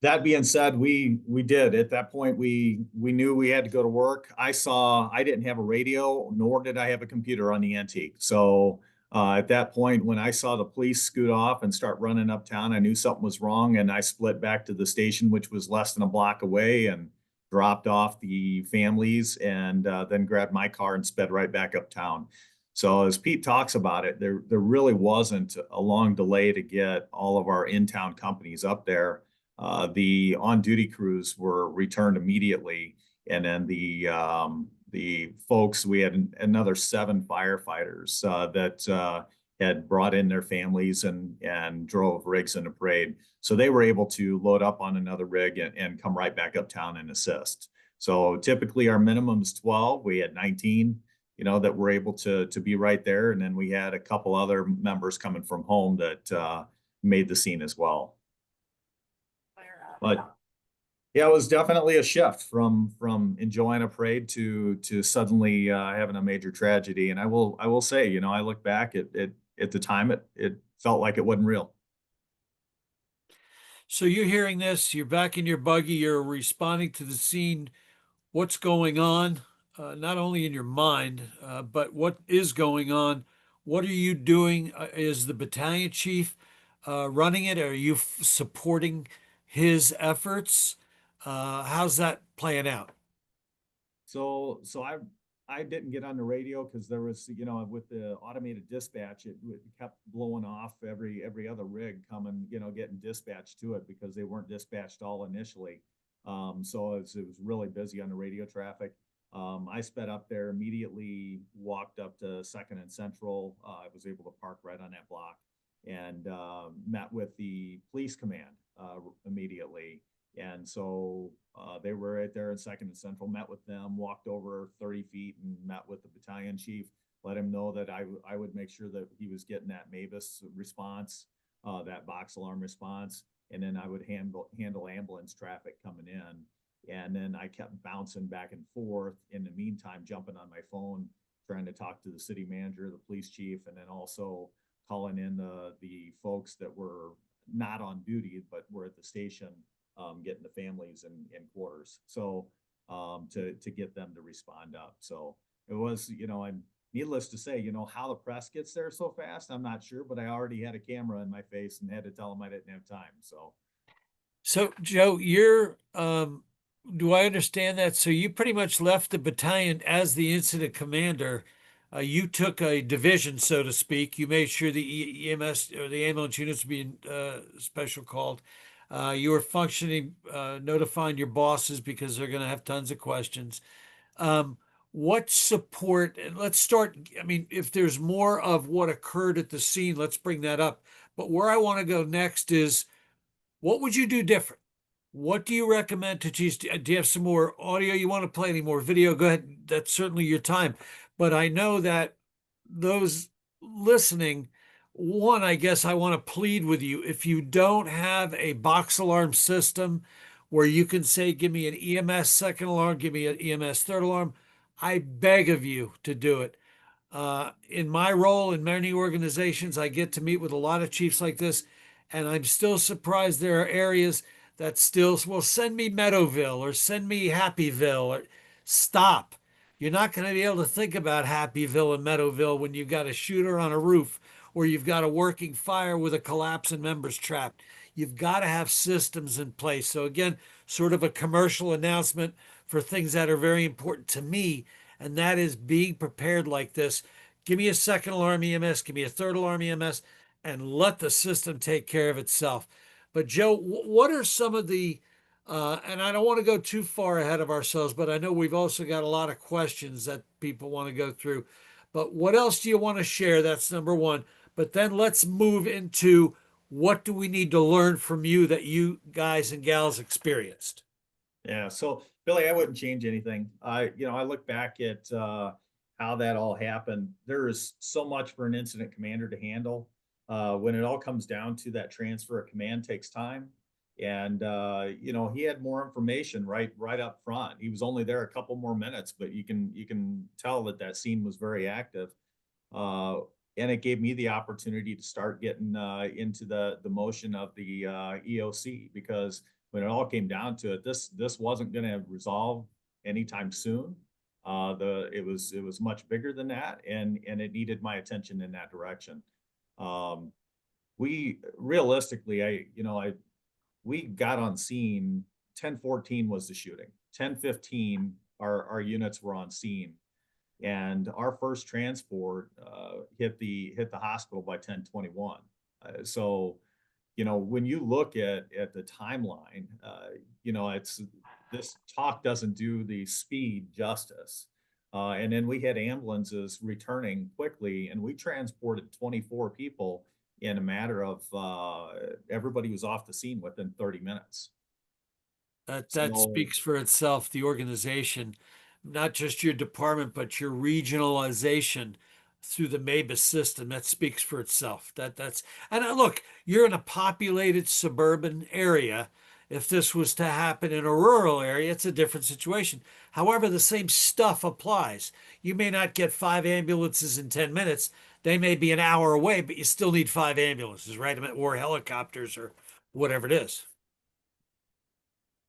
that being said, we did at that point, we knew we had to go to work. I didn't have a radio, nor did I have a computer on the antique. So at that point, when I saw the police scoot off and start running uptown, I knew something was wrong. And I split back to the station, which was less than a block away, and dropped off the families, and then grabbed my car and sped right back uptown. So as Pete talks about it, there really wasn't a long delay to get all of our in-town companies up there. The on-duty crews were returned immediately, and then the folks, we had another 7 firefighters that had brought in their families and drove rigs in the parade. So they were able to load up on another rig and come right back uptown and assist. So typically our minimum is 12. We had 19, that were able to be right there, and then we had a couple other members coming from home that made the scene as well. But yeah, it was definitely a shift from enjoying a parade to suddenly having a major tragedy. And I will say, I look back at the time, it felt like it wasn't real. So you're hearing this, you're back in your buggy, you're responding to the scene. What's going on, not only in your mind, but what is going on? What are you doing? Is the battalion chief running it? Are you supporting his efforts? How's that playing out? So I didn't get on the radio because there was, with the automated dispatch, it kept blowing off every other rig coming, getting dispatched to it because they weren't dispatched all initially. So it was really busy on the radio traffic. I sped up there immediately, walked up to 2nd and Central. I was able to park right on that block and met with the police command immediately. And so they were right there in 2nd and Central, met with them, walked over 30 feet and met with the battalion chief, let him know that I would make sure that he was getting that MABUS response, that box alarm response, and then I would handle ambulance traffic coming in. And then I kept bouncing back and forth in the meantime, jumping on my phone, trying to talk to the city manager, the police chief, and then also calling in the folks that were not on duty, but were at the station, getting the families in quarters. So to get them to respond up. So it was, and needless to say, how the press gets there so fast, I'm not sure, but I already had a camera in my face and had to tell them I didn't have time. So Joe, you're, do I understand that? So you pretty much left the battalion as the incident commander. You took a division, so to speak. You made sure the EMS or the ambulance units being special called. You were functioning, notifying your bosses because they're going to have tons of questions. What support, and let's start, I mean, if there's more of what occurred at the scene, let's bring that up. But where I want to go next is, what would you do different? What do you recommend to chiefs? Do you have some more audio you want to play? Any more video? Go ahead. That's certainly your time. But I know that those listening, one, I guess I want to plead with you. If you don't have a box alarm system where you can say, give me an EMS second alarm, give me an EMS third alarm, I beg of you to do it. In my role in many organizations, I get to meet with a lot of chiefs like this, and I'm still surprised there are areas that still, well, send me Meadowville or send me Happyville. Or stop. You're not going to be able to think about Happyville and Meadowville when you've got a shooter on a roof or you've got a working fire with a collapse and members trapped. You've got to have systems in place. So again, sort of a commercial announcement for things that are very important to me, and that is being prepared like this. Give me a second alarm EMS, give me a third alarm EMS, and let the system take care of itself. But Joe, what are some of the, and I don't want to go too far ahead of ourselves, but I know we've also got a lot of questions that people want to go through. But what else do you want to share? That's number one. But then let's move into, what do we need to learn from you that you guys and gals experienced? Yeah. So Billy, I wouldn't change anything. I look back at how that all happened. There is so much for an incident commander to handle. When it all comes down to that transfer of command takes time. And he had more information right up front. He was only there a couple more minutes, but you can tell that scene was very active. And it gave me the opportunity to start getting into the motion of the EOC, because when it all came down to it, this wasn't going to resolve anytime soon. It was much bigger than that, and it needed my attention in that direction. We realistically, we got on scene. 10:14 was the shooting. 10:15, our units were on scene, and our first transport hit the hospital by 10:21. So, when you look at the timeline, this talk doesn't do the speed justice. And then we had ambulances returning quickly, and we transported 24 people in a matter of everybody was off the scene within 30 minutes. That speaks for itself. The organization, not just your department, but your regionalization through the MABUS system, that speaks for itself. And look, you're in a populated suburban area. If this was to happen in a rural area, it's a different situation. However, the same stuff applies. You may not get 5 ambulances in 10 minutes. They may be an hour away, but you still need 5 ambulances, right? Or helicopters or whatever it is.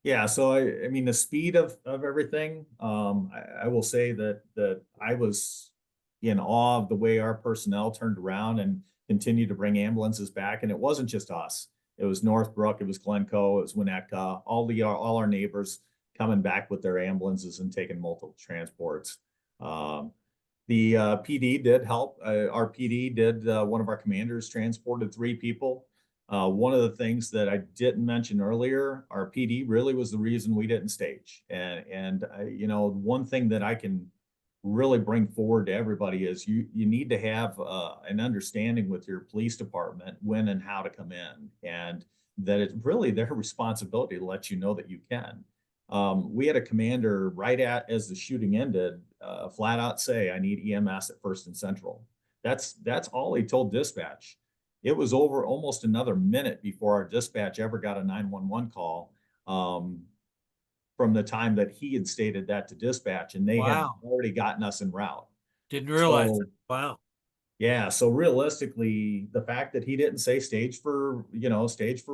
Yeah, so I mean, the speed of everything, I will say that I was in awe of the way our personnel turned around and continued to bring ambulances back. And it wasn't just us. It was Northbrook, it was Glencoe, it was Winnetka, all our neighbors coming back with their ambulances and taking multiple transports. The PD did help. Our PD did, one of our commanders transported 3 people. One of the things that I didn't mention earlier, our PD really was the reason we didn't stage. And one thing that I can really bring forward to everybody is you need to have an understanding with your police department when and how to come in. And that it's really their responsibility to let you know that you can. We had a commander as the shooting ended, flat out say, I need EMS at First and Central. That's all he told dispatch. It was over almost another minute before our dispatch ever got a 911 call, from the time that he had stated that to dispatch, and they had already gotten us en route. Didn't realize. So, wow. Yeah. So realistically, the fact that he didn't say stage for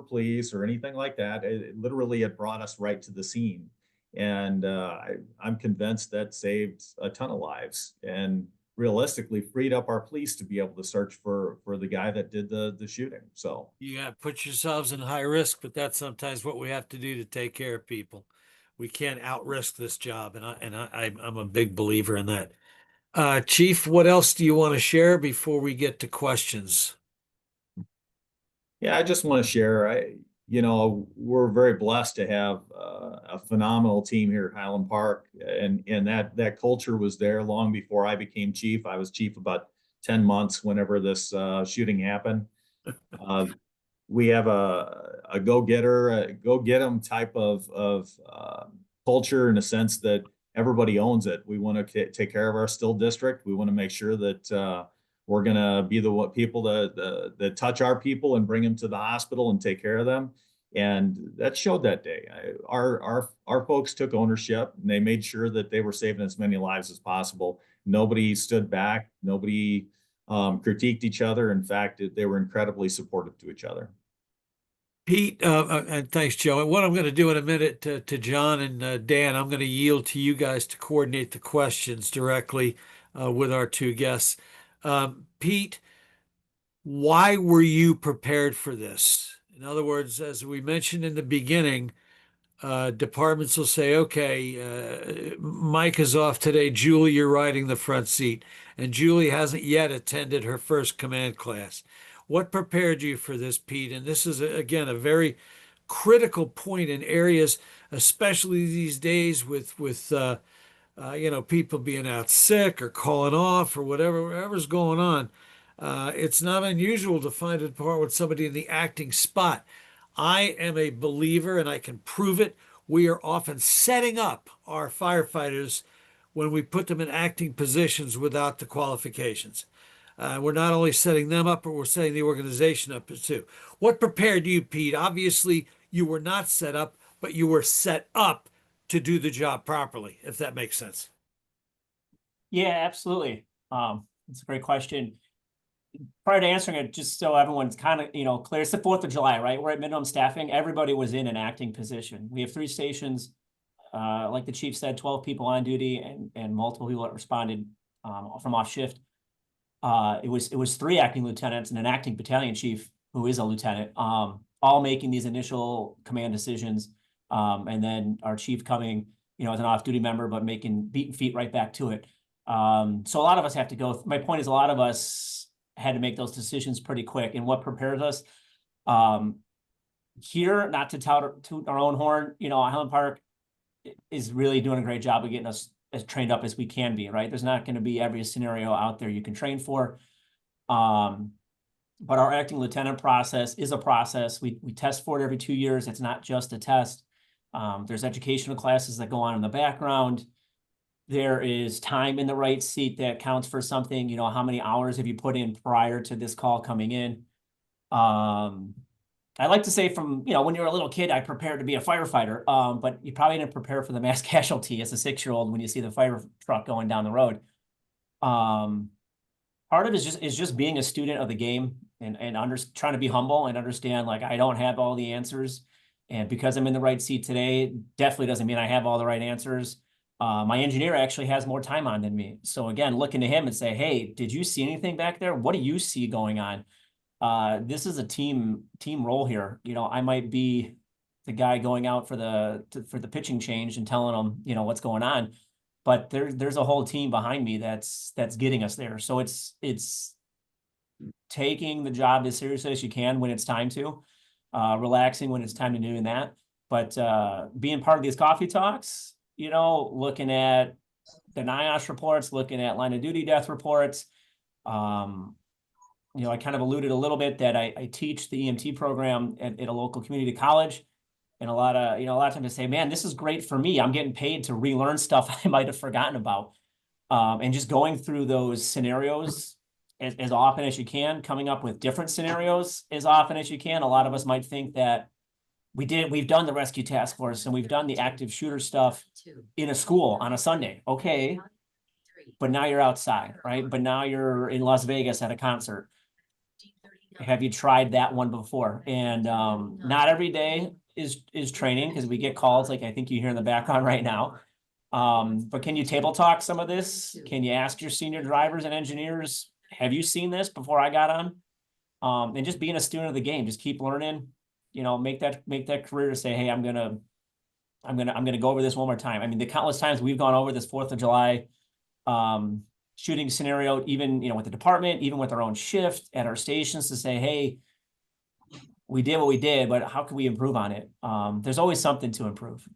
police or anything like that, it literally had brought us right to the scene. And I'm convinced that saved a ton of lives and realistically freed up our police to be able to search for the guy that did the shooting. So You got to put yourselves in high risk, but that's sometimes what we have to do to take care of people. We can't out-risk this job, and I'm a big believer in that. Chief, what else do you want to share before we get to questions? yeah, I just want to share. We're very blessed to have a phenomenal team here at Highland Park, and that culture was there long before I became chief. I was chief about 10 months whenever this shooting happened. We have a go-getter, go-get-em type of culture, in a sense that everybody owns it. We want to take care of our still district. We want to make sure that we're going to be the people that touch our people and bring them to the hospital and take care of them. And that showed that day. Our folks took ownership, and they made sure that they were saving as many lives as possible. Nobody stood back. Nobody critiqued each other. In fact, they were incredibly supportive to each other. Pete, and thanks, Joe. And what I'm going to do in a minute to John and Dan, I'm going to yield to you guys to coordinate the questions directly with our two guests. Pete, why were you prepared for this? In other words, as we mentioned in the beginning, departments will say, okay, Mike is off today. Julie, you're riding the front seat. And Julie hasn't yet attended her first command class. What prepared you for this, Pete? And this is, again, a very critical point in areas, especially these days with people being out sick or calling off or whatever's going on. It's not unusual to find a department with somebody in the acting spot. I am a believer, and I can prove it. We are often setting up our firefighters when we put them in acting positions without the qualifications. We're not only setting them up, but we're setting the organization up too. What prepared you, Pete? Obviously, you were not set up, but you were set up to do the job properly, if that makes sense. Yeah, absolutely. It's a great question. Prior to answering it, just so everyone's kind of, clear, it's the 4th of July, right? We're at minimum staffing. Everybody was in an acting position. We have 3 stations, like the chief said, 12 people on duty and multiple people that responded from off shift. It was 3 acting lieutenants and an acting battalion chief who is a lieutenant, all making these initial command decisions. And then our chief coming, as an off-duty member, but beating feet right back to it. So a lot of us have to go. My point is, a lot of us had to make those decisions pretty quick. And what prepares us here, not to toot our own horn, Highland Park is really doing a great job of getting us as trained up as we can be, right? There's not going to be every scenario out there you can train for. But our acting lieutenant process is a process. We test for it every 2 years. It's not just a test. There's educational classes that go on in the background. There is time in the right seat that counts for something. How many hours have you put in prior to this call coming in? I like to say from, when you're a little kid, I prepared to be a firefighter, but you probably didn't prepare for the mass casualty as a 6-year-old when you see the fire truck going down the road. Part of it is just being a student of the game and trying to be humble and understand, like, I don't have all the answers. And because I'm in the right seat today, definitely doesn't mean I have all the right answers. My engineer actually has more time on than me. So again, looking to him and say, hey, did you see anything back there? What do you see going on? This is a team role here. I might be the guy going out for the pitching change and telling them, what's going on, but there's a whole team behind me that's getting us there. So it's taking the job as seriously as you can when it's time to, relaxing when it's time to doing that. But being part of these coffee talks, looking at the NIOSH reports, looking at line of duty death reports, you know, I kind of alluded a little bit that I teach the EMT program at a local community college. And a lot of times I say, man, this is great for me. I'm getting paid to relearn stuff I might have forgotten about. And just going through those scenarios as often as you can, coming up with different scenarios as often as you can. A lot of us might think that we've done the rescue task force and we've done the active shooter stuff in a school on a Sunday. Okay. But now you're outside, right? But now you're in Las Vegas at a concert. Have you tried that one before? And not every day is training, because we get calls like I think you hear in the background right now. But can you table talk some of this? Can you ask your senior drivers and engineers, have you seen this before I got on? And just being a student of the game, just keep learning, you know, make that career to say, hey, I'm gonna go over this one more time. I mean, the countless times we've gone over this 4th of July shooting scenario, even, you know, with the department, even with our own shift at our stations, to say, hey, we did what we did, but how can we improve on it? There's always something to improve.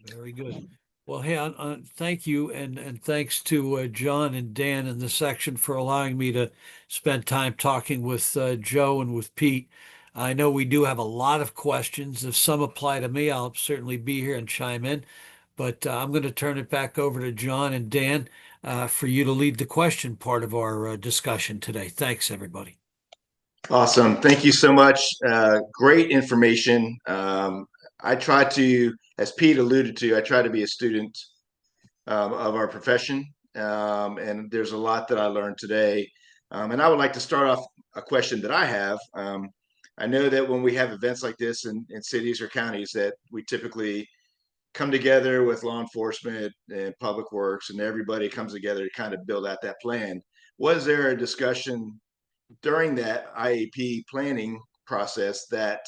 Very good. Well, hey, thank you, and thanks to John and Dan in the section for allowing me to spend time talking with Joe and with Pete. I know we do have a lot of questions. If some apply to me, I'll certainly be here and chime in. But I'm going to turn it back over to John and Dan for you to lead the question part of our discussion today. Thanks, everybody. Awesome. Thank you so much. Great information. I try to, as Pete alluded to, I try to be a student of our profession. And there's a lot that I learned today. And I would like to start off a question that I have. I know that when we have events like this in cities or counties, that we typically come together with law enforcement and public works, and everybody comes together to kind of build out that plan. Was there a discussion during that IAP planning process that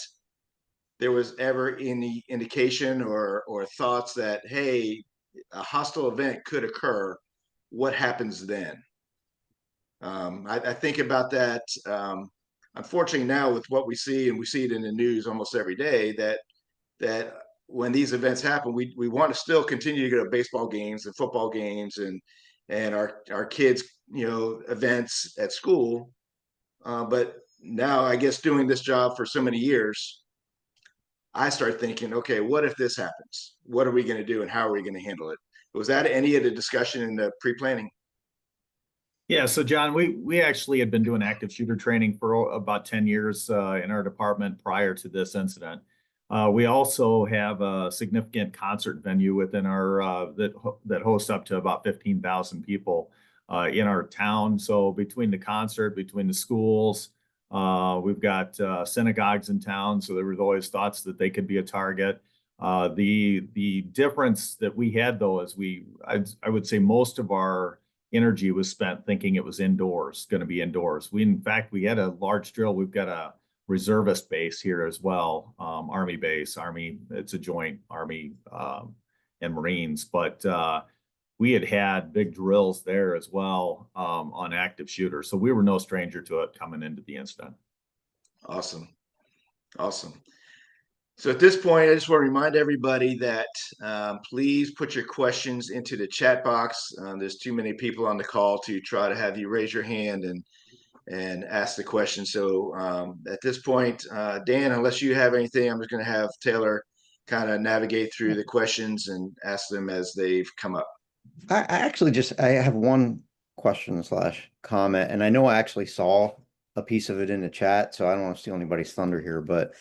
there was ever any indication or thoughts that, hey, a hostile event could occur? What happens then? I think about that. Unfortunately, now with what we see, and we see it in the news almost every day, that when these events happen, we want to still continue to go to baseball games and football games and our kids, you know, events at school. But now, I guess, doing this job for so many years, I start thinking, okay, what if this happens? What are we going to do, and how are we going to handle it? Was that any of the discussion in the pre-planning? Yeah, so John, we actually had been doing active shooter training for about 10 years in our department prior to this incident. We also have a significant concert venue within our that hosts up to about 15,000 people in our town. So between the concert, between the schools, we've got synagogues in town. So there was always thoughts that they could be a target. The difference that we had, though, is I would say most of our energy was spent thinking it was indoors, going to be indoors. In fact, we had a large drill. We've got a reservist base here as well, Army base. It's a joint Army and Marines, but we had big drills there as well on active shooters. So we were no stranger to it coming into the incident. Awesome. So at this point, I just want to remind everybody that please put your questions into the chat box. There's too many people on the call to try to have you raise your hand and ask the question. So at this point, Dan, unless you have anything, I'm just going to have Taylor kind of navigate through the questions and ask them as they've come up. I have one question / comment, and I know I actually saw a piece of it in the chat, so I don't want to steal anybody's thunder here, but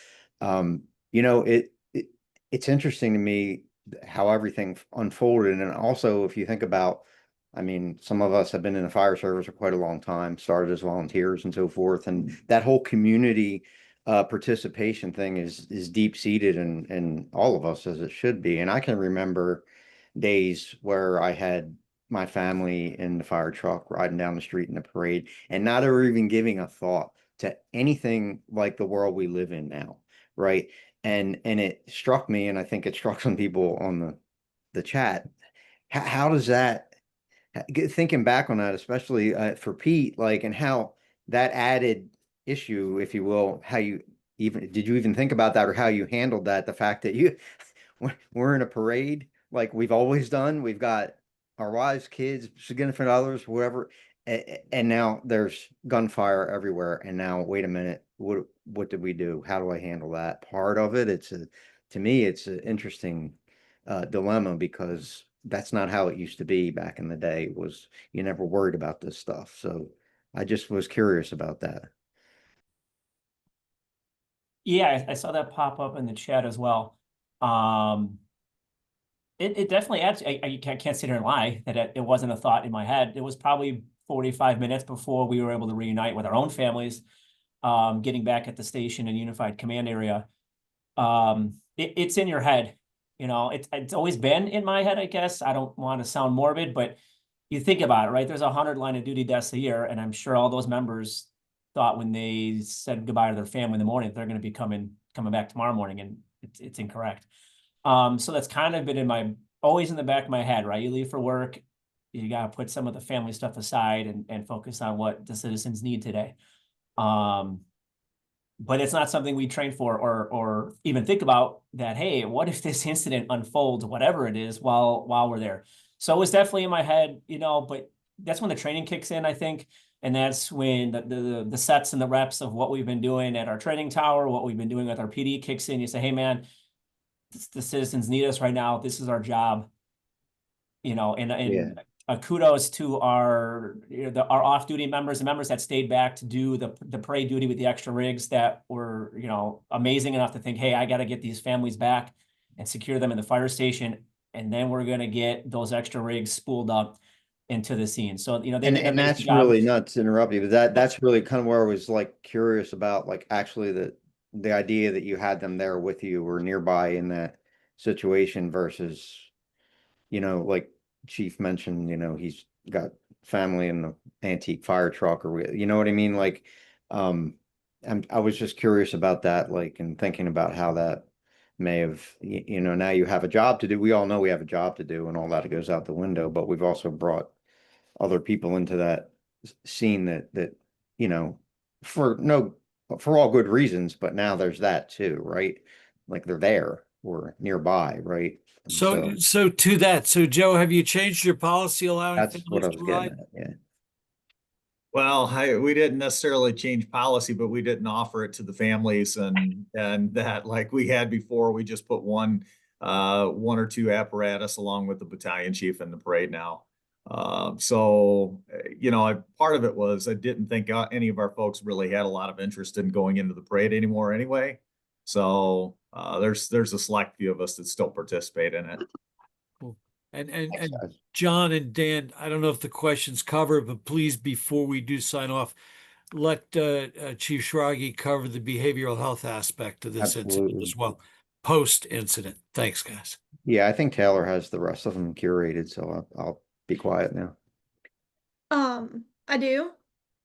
you know, it's interesting to me how everything unfolded. And also, if you think about, I mean, some of us have been in the fire service for quite a long time, started as volunteers and so forth. And that whole community participation thing is deep seated in all of us, as it should be. And I can remember days where I had my family in the fire truck riding down the street in the parade and not ever even giving a thought to anything like the world we live in now. Right. And it struck me, and I think it struck some people on the chat. How does that, thinking back on that, especially for Pete, like, and how that added issue, if you will, did you even think about that, or how you handled that? The fact that we're in a parade like we've always done, we've got our wives, kids, significant others, whoever, And now there's gunfire everywhere. And now, wait a minute, what did we do? How do I handle that part of it? To me, it's an interesting dilemma, because that's not how it used to be back in the day. Was you never worried about this stuff. So I just was curious about that. Yeah, I saw that pop up in the chat as well. It definitely adds. I can't sit here and lie that it wasn't a thought in my head. It was probably 45 minutes before we were able to reunite with our own families, getting back at the station and unified command area. It's in your head, you know. It's always been in my head, I guess. I don't want to sound morbid, but you think about it, right? There's 100 line of duty deaths a year, and I'm sure all those members thought when they said goodbye to their family in the morning, they're going to be coming back tomorrow morning, and it's incorrect. So that's kind of been always in the back of my head, right? You leave for work, you got to put some of the family stuff aside and focus on what the citizens need today. But it's not something we train for or even think about that, hey, what if this incident unfolds, whatever it is, while we're there. So it was definitely in my head, you know, but that's when the training kicks in, I think. And that's when the sets and the reps of what we've been doing at our training tower, what we've been doing with our PD kicks in. You say, hey, man, the citizens need us right now. This is our job, you know, and kudos to our off-duty members, the members that stayed back to do the parade duty with the extra rigs that were, you know, amazing enough to think, hey, I got to get these families back and secure them in the fire station. And then we're going to get those extra rigs spooled up into the scene. So, you know, they did an amazing that's job. really not to interrupt you, but that's really kind of where I was like curious about, like, actually the idea that you had them there with you or nearby in that situation versus, you know, like Chief mentioned, you know, he's got family in the antique fire truck, or, you know what I mean? Like, I was just curious about that, like, and thinking about how that may have, you know, now you have a job to do. We all know we have a job to do, and all that goes out the window, but we've also brought other people into that scene that, you know, for all good reasons, but now there's that too, right? Like they're there or nearby, right? And so to that, so Joe, have you changed your policy allowing that's what I families was to getting ride? at. Yeah. Well, we didn't necessarily change policy, but we didn't offer it to the families and that, like we had before. We just put one or two apparatus along with the battalion chief in the parade now. So, you know, part of it was I didn't think any of our folks really had a lot of interest in going into the parade anymore anyway. So there's a select few of us that still participate in it. Cool. And John and Dan, I don't know if the question's covered, but please, before we do sign off, let Chief Schrage cover the behavioral health aspect of this incident as well, post-incident. Thanks, guys. Yeah, I think Taylor has the rest of them curated, so I'll be quiet now. I do.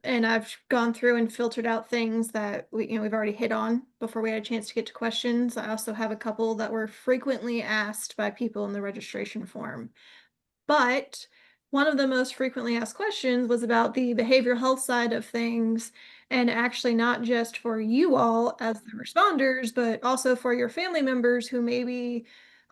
And I've gone through and filtered out things that we've already hit on before we had a chance to get to questions. I also have a couple that were frequently asked by people in the registration form. But one of the most frequently asked questions was about the behavioral health side of things, and actually not just for you all as the responders, but also for your family members who maybe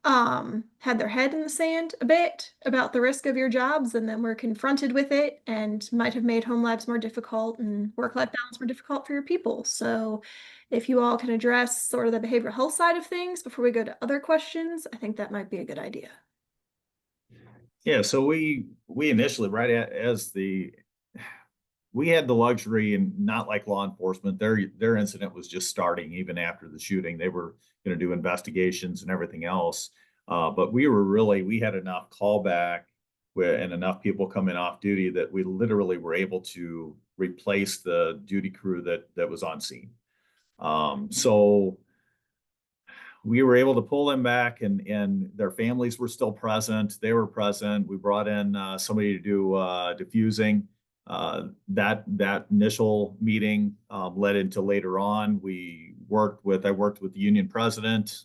had their head in the sand a bit about the risk of your jobs, and then were confronted with it and might have made home lives more difficult and work-life balance more difficult for your people. So if you all can address sort of the behavioral health side of things before we go to other questions, I think that might be a good idea. Yeah, so we initially, we had the luxury, and not like law enforcement, their incident was just starting even after the shooting. They were going to do investigations and everything else. But we had enough callback and enough people coming off duty that we literally were able to replace the duty crew that was on scene. So we were able to pull them back, and their families were still present. They were present. We brought in somebody to do diffusing. That initial meeting led into later on. I worked with the union president.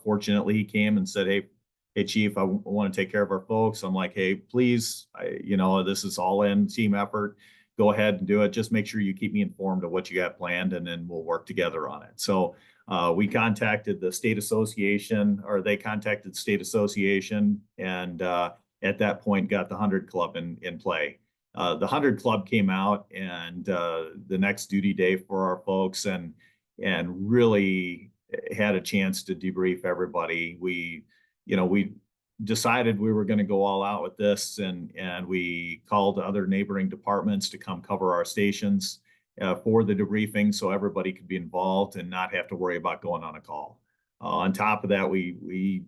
Fortunately, he came and said, hey, Chief, I want to take care of our folks. I'm like, hey, please, this is all in team effort. Go ahead and do it. Just make sure you keep me informed of what you got planned, and then we'll work together on it. So we contacted the state association, or they contacted the state association, and at that point got the 100 Club in play. the 100 Club came out and the next duty day for our folks and really had a chance to debrief everybody. We decided we were going to go all out with this, and we called other neighboring departments to come cover our stations for the debriefing, so everybody could be involved and not have to worry about going on a call. On top of that, we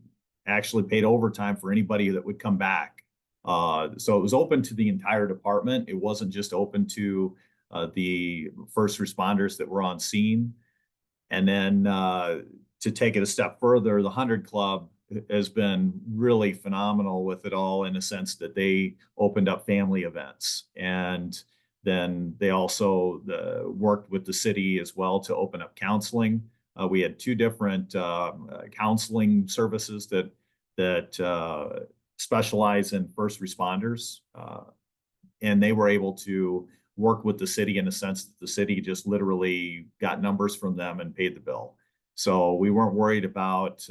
actually paid overtime for anybody that would come back. So it was open to the entire department. It wasn't just open to the first responders that were on scene. And then to take it a step further, the 100 Club has been really phenomenal with it all, in a sense that they opened up family events. And then they also worked with the city as well to open up counseling. We had 2 different counseling services that specialize in first responders. And they were able to work with the city in a sense that the city just literally got numbers from them and paid the bill. So we weren't worried about,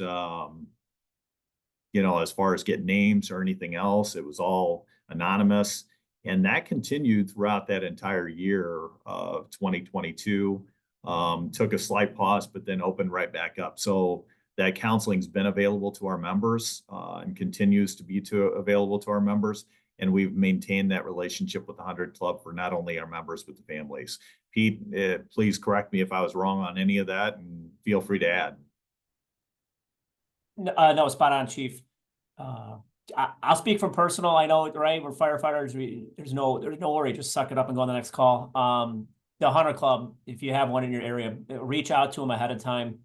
as far as getting names or anything else. It was all anonymous. And that continued throughout that entire year of 2022. Took a slight pause, but then opened right back up. So that counseling's been available to our members and continues to be available to our members. And we've maintained that relationship with the 100 Club for not only our members, but the families. Pete, please correct me if I was wrong on any of that, and feel free to add. No, spot on, Chief. I'll speak from personal. I know, right? We're firefighters. There's no worry. Just suck it up and go on the next call. The 100 Club, if you have one in your area, reach out to them ahead of time.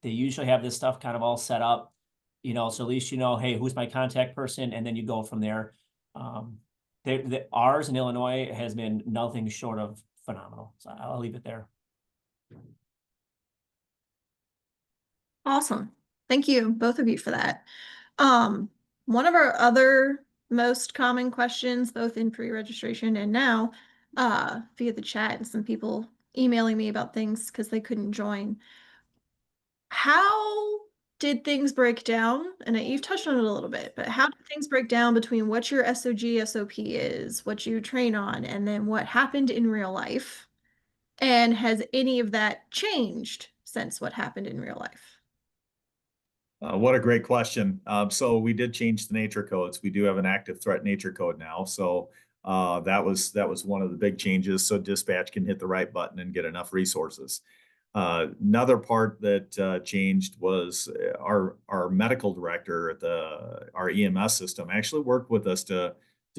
They usually have this stuff kind of all set up, so at least hey, who's my contact person, and then you go from there. Ours in Illinois has been nothing short of phenomenal. So I'll leave it there. Awesome. Thank you, both of you, for that. One of our other most common questions, both in pre-registration and now, via the chat, and some people emailing me about things because they couldn't join. How did things break down? And you've touched on it a little bit, but how did things break down between what your SOG SOP is, what you train on, and then what happened in real life? And has any of that changed since what happened in real life? What a great question. So we did change the nature codes. We do have an active threat nature code now. So that was one of the big changes. So dispatch can hit the right button and get enough resources. Another part that changed was our medical director at our EMS system actually worked with us to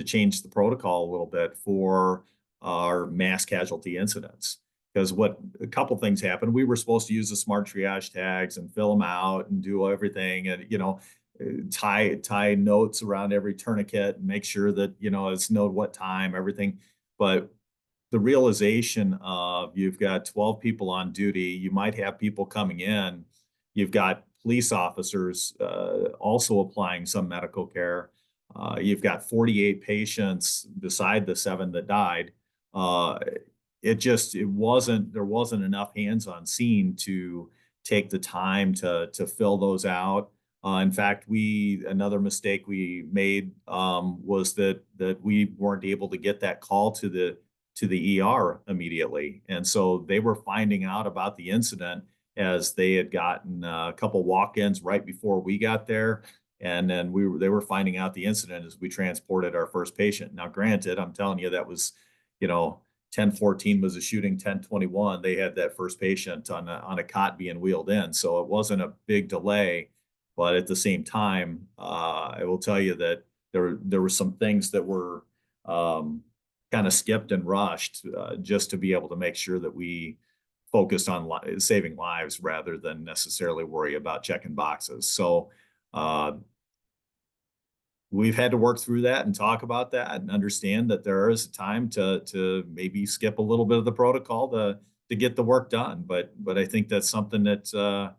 change the protocol a little bit for our mass casualty incidents. Because a couple things happened. We were supposed to use the smart triage tags and fill them out and do everything, and tie notes around every tourniquet and make sure that it's know what time, everything. But the realization of you've got 12 people on duty, you might have people coming in, you've got police officers also applying some medical care, you've got 48 patients beside the 7 that died. There wasn't enough hands on scene to take the time to fill those out. In fact, another mistake we made was that we weren't able to get that call to the ER immediately. And so they were finding out about the incident as they had gotten a couple walk-ins right before we got there. And then they were finding out the incident as we transported our first patient. Now, granted, I'm telling you, that was, 10:14 was a shooting, 10:21, they had that first patient on a cot being wheeled in. So it wasn't a big delay, but at the same time, I will tell you that there were some things that were kind of skipped and rushed just to be able to make sure that we focused on saving lives rather than necessarily worry about checking boxes. So we've had to work through that and talk about that and understand that there is a time to maybe skip a little bit of the protocol to get the work done. But I think that's something that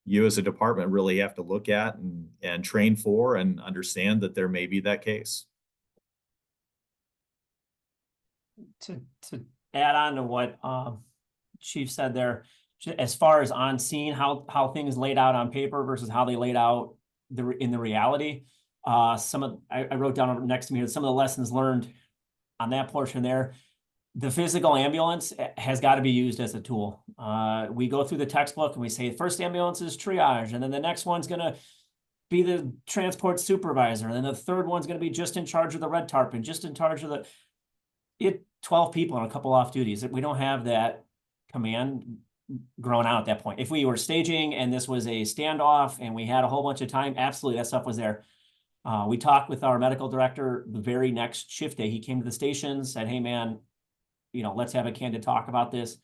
you as a department really have to look at and train for and understand that there may be that case. To add on to what Chief said there, as far as on scene, how things laid out on paper versus how they laid out in the reality. I wrote down next to me here some of the lessons learned on that portion there. The physical ambulance has got to be used as a tool. We go through the textbook and we say, first ambulance is triage, and then the next one's going to be the transport supervisor, and then the third one's going to be just in charge of the red tarp and just in charge of the 12 people and a couple off duties. We don't have that command grown out at that point. If we were staging and this was a standoff and we had a whole bunch of time, absolutely that stuff was there. We talked with our medical director the very next shift day. He came to the station, said, hey man, let's have a candid talk about this.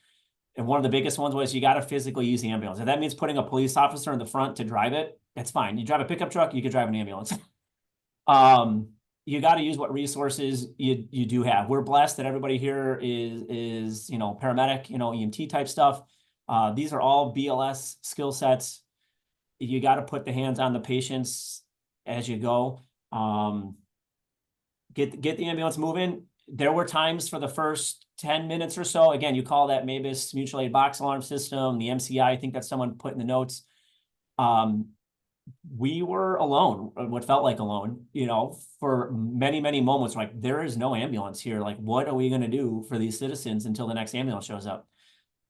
And one of the biggest ones was you got to physically use the ambulance. If that means putting a police officer in the front to drive it, that's fine. You drive a pickup truck, you could drive an ambulance. You got to use what resources you do have. We're blessed that everybody here is paramedic, EMT type stuff. These are all BLS skill sets. You got to put the hands on the patients as you go. Get the ambulance moving. There were times for the first 10 minutes or so, again, you call that MABIS mutual aid box alarm system, the MCI, I think that someone put in the notes. We were alone, what felt like alone, for many, many moments. Like, there is no ambulance here. Like, what are we going to do for these citizens until the next ambulance shows up?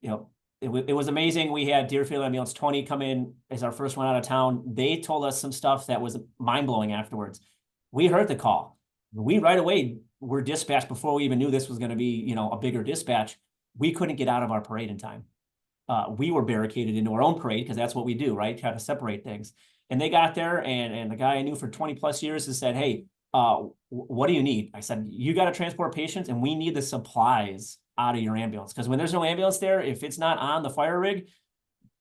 It was amazing. We had Deerfield Ambulance 20 come in as our first one out of town. They told us some stuff that was mind-blowing afterwards. We heard the call. We right away were dispatched before we even knew this was going to be, a bigger dispatch. We couldn't get out of our parade in time. We were barricaded into our own parade because that's what we do, right? Try to separate things. And they got there, and the guy I knew for 20 plus years has said, hey, what do you need? I said, you got to transport patients, and we need the supplies out of your ambulance. Because when there's no ambulance there, if it's not on the fire rig,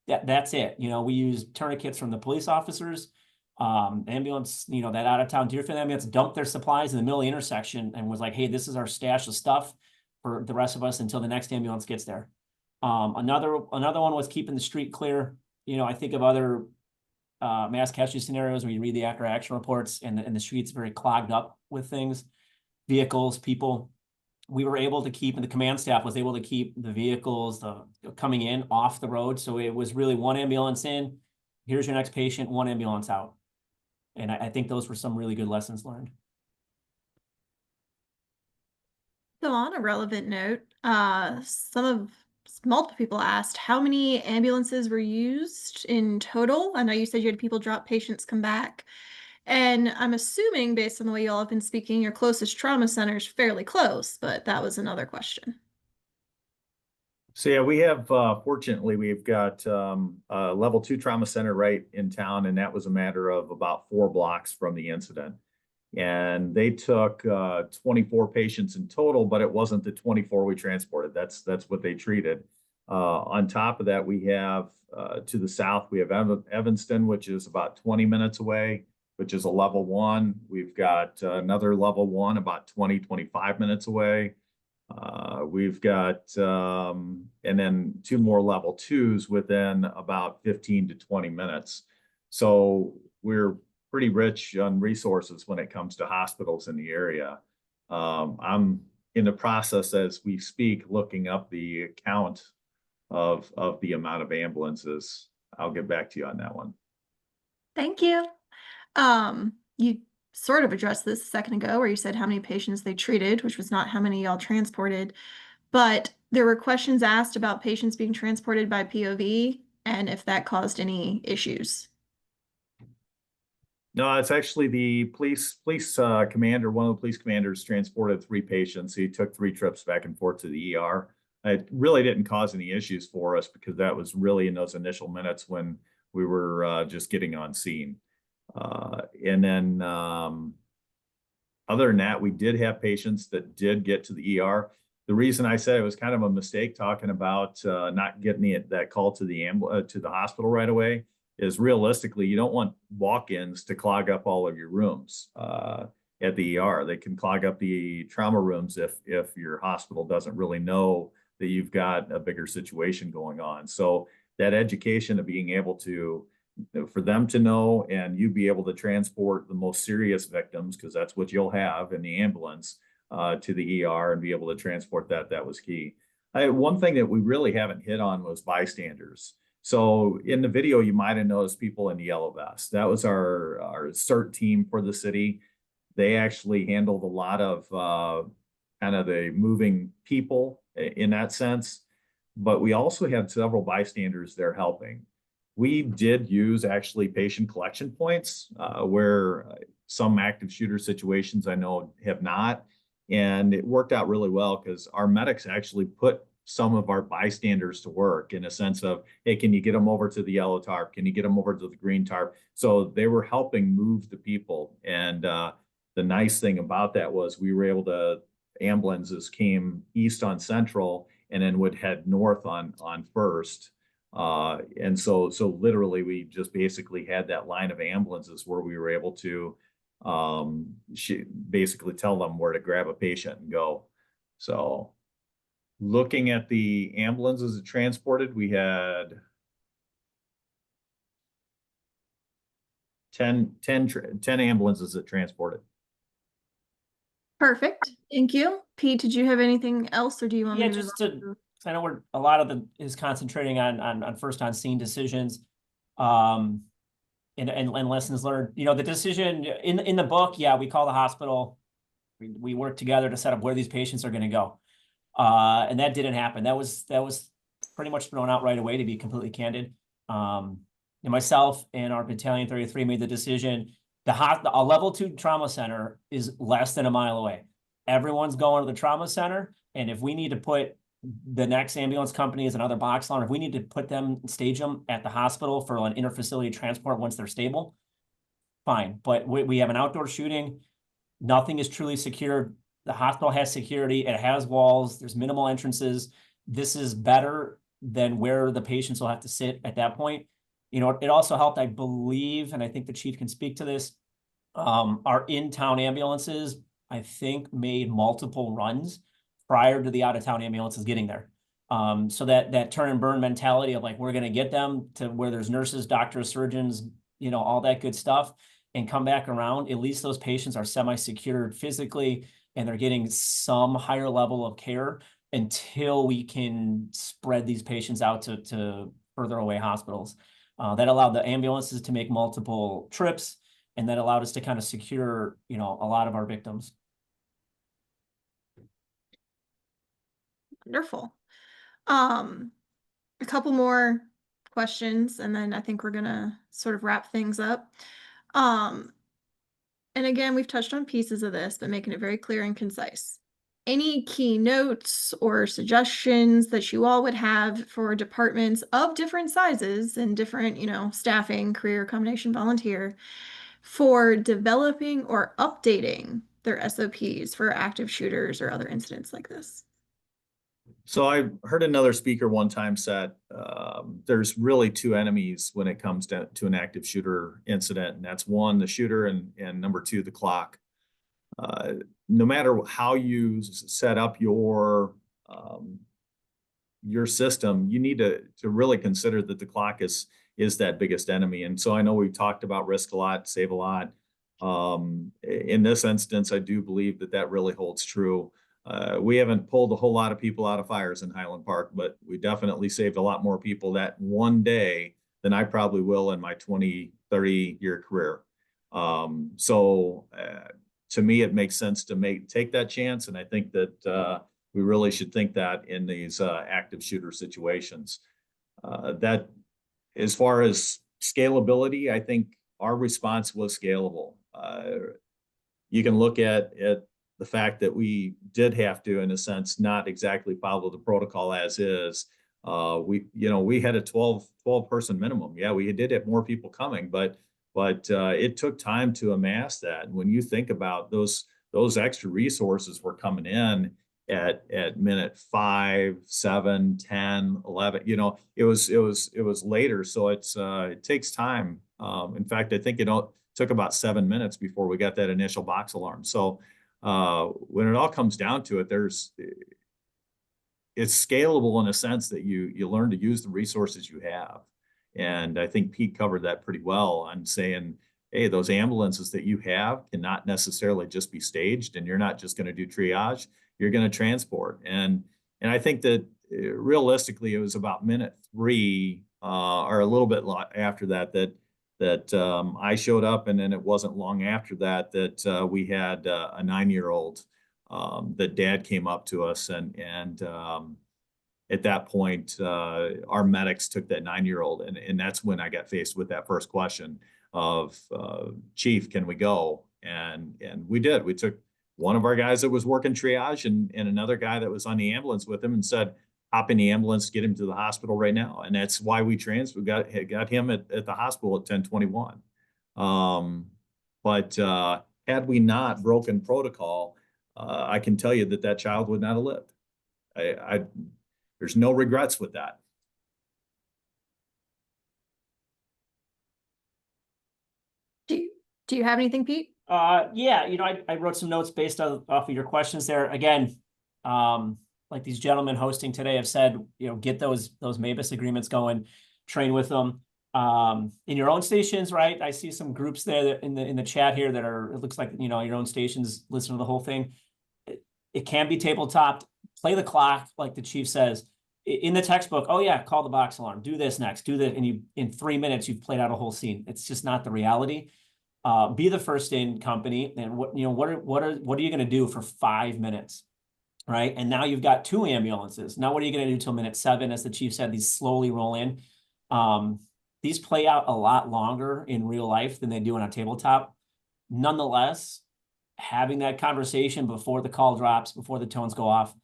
that's it. We use tourniquets from the police officers. Ambulance, that out of town Deerfield ambulance dumped their supplies in the middle of the intersection and was like, hey, this is our stash of stuff for the rest of us until the next ambulance gets there. Another one was keeping the street clear. I think of other mass casualty scenarios where you read the after action reports and the streets very clogged up with things, vehicles, people. We were able to keep, and the command staff was able to keep the vehicles coming in off the road. So it was really one ambulance in, here's your next patient, one ambulance out. And I think those were some really good lessons learned. So on a relevant note, multiple people asked how many ambulances were used in total. I know you said you had people drop, patients come back. And I'm assuming, based on the way you all have been speaking, your closest trauma center is fairly close, but that was another question. So yeah, we have, fortunately, we've got a level 2 trauma center right in town, and that was a matter of about 4 blocks from the incident. And they took 24 patients in total, but it wasn't the 24 we transported. That's what they treated. On top of that, we have to the south, we have Evanston, which is about 20 minutes away, which is a level 1. We've got another level 1 about 25 minutes away. We've got, and then 2 more level 2s within about 15 to 20 minutes. So we're pretty rich on resources when it comes to hospitals in the area. I'm in the process as we speak, looking up the count of the amount of ambulances. I'll get back to you on that one. Thank you. You sort of addressed this a second ago where you said how many patients they treated, which was not how many y'all transported, but there were questions asked about patients being transported by POV and if that caused any issues. No, it's actually the police commander. One of the police commanders transported 3 patients. He took 3 trips back and forth to the ER. It really didn't cause any issues for us because that was really in those initial minutes when we were just getting on scene. And then other than that, we did have patients that did get to the ER. The reason I said it was kind of a mistake talking about not getting that call to the hospital right away is realistically, you don't want walk-ins to clog up all of your rooms at the ER. They can clog up the trauma rooms if your hospital doesn't really know that you've got a bigger situation going on. So that education of being able to, for them to know and you be able to transport the most serious victims, because that's what you'll have in the ambulance, to the ER and be able to transport that was key. One thing that we really haven't hit on was bystanders. So in the video, you might have noticed people in the yellow vest. That was our CERT team for the city. They actually handled a lot of kind of the moving people in that sense. But we also have several bystanders there helping. We did use actually patient collection points where some active shooter situations I know have not. And it worked out really well because our medics actually put some of our bystanders to work in a sense of, hey, can you get them over to the yellow tarp? Can you get them over to the green tarp? So they were helping move the people. And the nice thing about that was we were able to, ambulances came east on Central and then would head north on First. And so literally we just basically had that line of ambulances where we were able to basically tell them where to grab a patient and go. So looking at the ambulances that transported, we had 10 ambulances that transported. Perfect. Thank you. Pete, did you have anything else or do you want me to just to, I know a lot of is concentrating on first on scene decisions and lessons learned. You know, the decision in the book, yeah, we call the hospital. We work together to set up where these patients are going to go. And that didn't happen. That was pretty much thrown out right away, to be completely candid. And myself and our battalion 33 made the decision. A level 2 trauma center is less than a mile away. Everyone's going to the trauma center. And if we need to put the next ambulance companies and other box alarm, if we need to put them, stage them at the hospital for an interfacility transport once they're stable, fine. But we have an outdoor shooting. Nothing is truly secured. The hospital has security. It has walls. There's minimal entrances. This is better than where the patients will have to sit at that point. You know, it also helped, I believe, and I think the chief can speak to this, our in-town ambulances, I think, made multiple runs prior to the out-of-town ambulances getting there. So that turn and burn mentality of like, we're going to get them to where there's nurses, doctors, surgeons, you know, all that good stuff, and come back around. At least those patients are semi-secured physically, and they're getting some higher level of care until we can spread these patients out to further away hospitals. That allowed the ambulances to make multiple trips, and that allowed us to kind of secure, you know, a lot of our victims. Wonderful. A couple more questions, and then I think we're gonna sort of wrap things up. And again, we've touched on pieces of this, but making it very clear and concise. Any key notes or suggestions that you all would have for departments of different sizes and different, you know, staffing, career, combination, volunteer, for developing or updating their SOPs for active shooters or other incidents like this? So I heard another speaker one time said, there's really two enemies when it comes to an active shooter incident. And that's one, the shooter, and number two, the clock. No matter how you set up your system, you need to really consider that the clock is that biggest enemy. And so I know we've talked about risk a lot, save a lot. In this instance, I do believe that really holds true. We haven't pulled a whole lot of people out of fires in Highland Park, but we definitely saved a lot more people that one day than I probably will in my 20, 30-year career. To me, it makes sense to take that chance. And I think that we really should think that in these active shooter situations. That as far as scalability, I think our response was scalable. You can look at the fact that we did have to, in a sense, not exactly follow the protocol as is. We had a 12 person minimum. Yeah, we did have more people coming, but it took time to amass that. And when you think about those extra resources were coming in at minute 5, 7, 10, 11, it was later. So it takes time. In fact, I think it took about 7 minutes before we got that initial box alarm. So when it all comes down to it, it's scalable in a sense that you learn to use the resources you have. And I think Pete covered that pretty well on saying, hey, those ambulances that you have cannot necessarily just be staged, and you're not just going to do triage, you're going to transport. And I think that realistically, it was about minute 3 or a little bit after that I showed up, and then it wasn't long after that we had a 9-year-old that Dad came up to us and at that point, our medics took that 9-year-old, and that's when I got faced with that first question of, Chief, can we go? And we did. We took one of our guys that was working triage and another guy that was on the ambulance with him and said, hop in the ambulance, get him to the hospital right now. And that's why we got him at the hospital at 10:21. But had we not broken protocol, I can tell you that child would not have lived. There's no regrets with that. Do you have anything, Pete? Yeah, I wrote some notes based off of your questions there. Again, like these gentlemen hosting today have said, get those MABUS agreements going, train with them. In your own stations, right? I see some groups there that in the chat here that are, it looks like, your own stations listen to the whole thing. It can be tabletop. Play the clock, like the chief says. In the textbook, oh yeah, call the box alarm, do this next, do that, and in 3 minutes you've played out a whole scene. It's just not the reality. Be the first in company, and what are you going to do for 5 minutes, right? And now you've got 2 ambulances. Now what are you going to do till minute 7? As the chief said, these slowly roll in. These play out a lot longer in real life than they do on a tabletop. Nonetheless, having that conversation before the call drops, before the tones go off,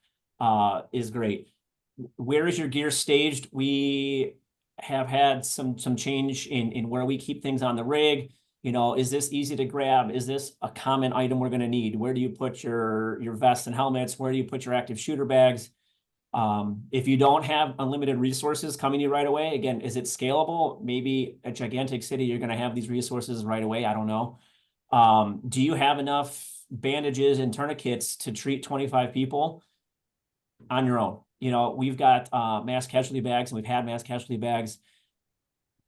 is great. Where is your gear staged? We have had some change in where we keep things on the rig. Is this easy to grab? Is this a common item we're going to need? Where do you put your vests and helmets? Where do you put your active shooter bags? If you don't have unlimited resources coming to you right away, again, is it scalable? Maybe a gigantic city, you're going to have these resources right away. I don't know. Do you have enough bandages and tourniquets to treat 25 people on your own? We've got mass casualty bags, and we've had mass casualty bags.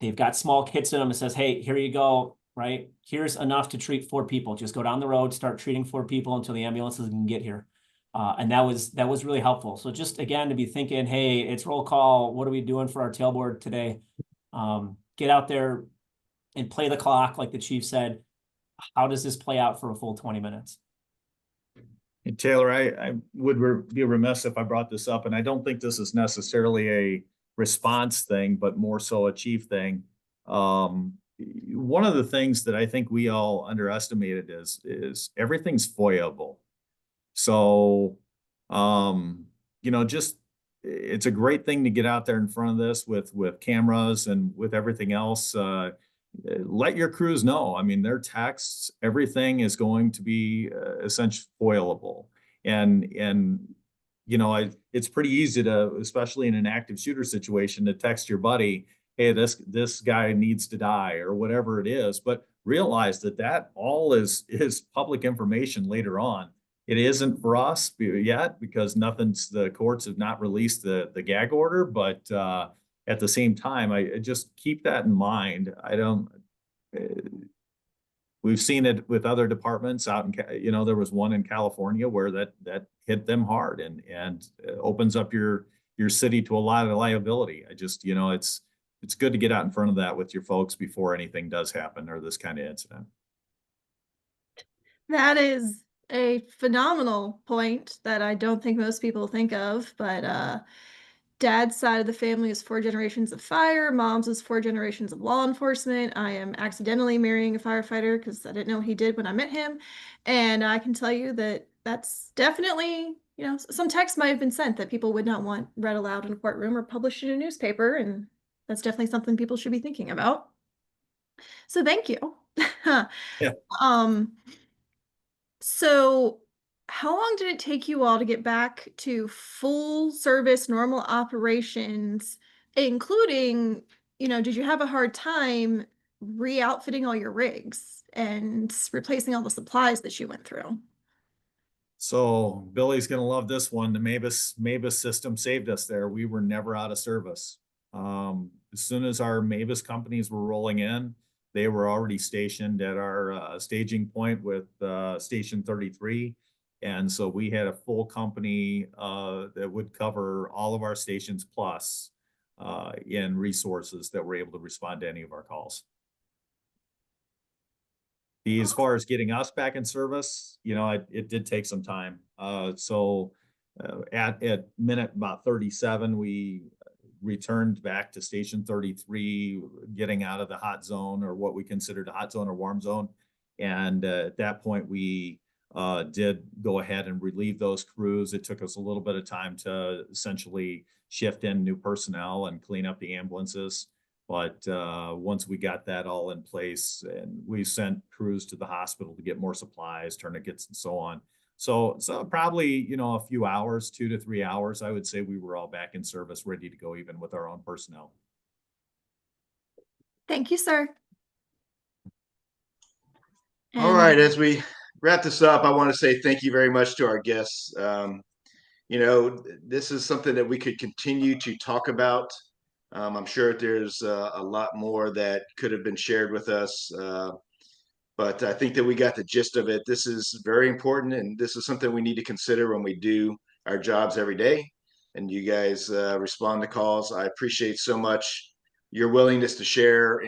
They've got small kits in them. It says, hey, here you go, right? Here's enough to treat 4 people. Just go down the road, start treating 4 people until the ambulances can get here. And that was really helpful. So just, again, to be thinking, hey, it's roll call. What are we doing for our tailboard today? Get out there and play the clock, like the chief said. How does this play out for a full 20 minutes? And Taylor, I would be remiss if I brought this up, and I don't think this is necessarily a response thing, but more so a chief thing. One of the things that I think we all underestimated is everything's foyable. So, just it's a great thing to get out there in front of this with cameras and with everything else. Let your crews know. I mean, their texts, everything is going to be essentially foilable. And it's pretty easy to, especially in an active shooter situation, to text your buddy, hey, this guy needs to die or whatever it is. But realize that all is public information later on. It isn't for us yet because the courts have not released the gag order, but at the same time, I just keep that in mind. We've seen it with other departments out in, there was one in California where that hit them hard and opens up your city to a lot of liability. I just, it's good to get out in front of that with your folks before anything does happen or this kind of incident. That is a phenomenal point that I don't think most people think of, but Dad's side of the family is 4 generations of fire. Mom's is 4 generations of law enforcement. I am accidentally marrying a firefighter because I didn't know he did when I met him. And I can tell you that that's definitely, some text might have been sent that people would not want read aloud in a courtroom or published in a newspaper. And that's definitely something people should be thinking about. So thank you. Yeah. So how long did it take you all to get back to full service, normal operations, including, did you have a hard time re-outfitting all your rigs and replacing all the supplies that you went through? So Billy's going to love this one. The MABUS system saved us there. We were never out of service. As soon as our MABUS companies were rolling in, they were already stationed at our staging point with Station 33. And so we had a full company that would cover all of our stations plus in resources that were able to respond to any of our calls. As far as getting us back in service, you know, it did take some time. At minute about 37, we returned back to station 33, getting out of the hot zone, or what we considered a hot zone or warm zone. And at that point, we did go ahead and relieve those crews. It took us a little bit of time to essentially shift in new personnel and clean up the ambulances. But once we got that all in place, and we sent crews to the hospital to get more supplies, tourniquets, and so on. So probably, you know, a few hours, 2 to 3 hours, I would say we were all back in service, ready to go, even with our own personnel. Thank you, sir. All right, as we wrap this up, I want to say thank you very much to our guests. You know, this is something that we could continue to talk about. I'm sure there's a lot more that could have been shared with us, but I think that we got the gist of it. This is very important, and this is something we need to consider when we do our jobs every day. And you guys respond to calls. I appreciate so much your willingness to share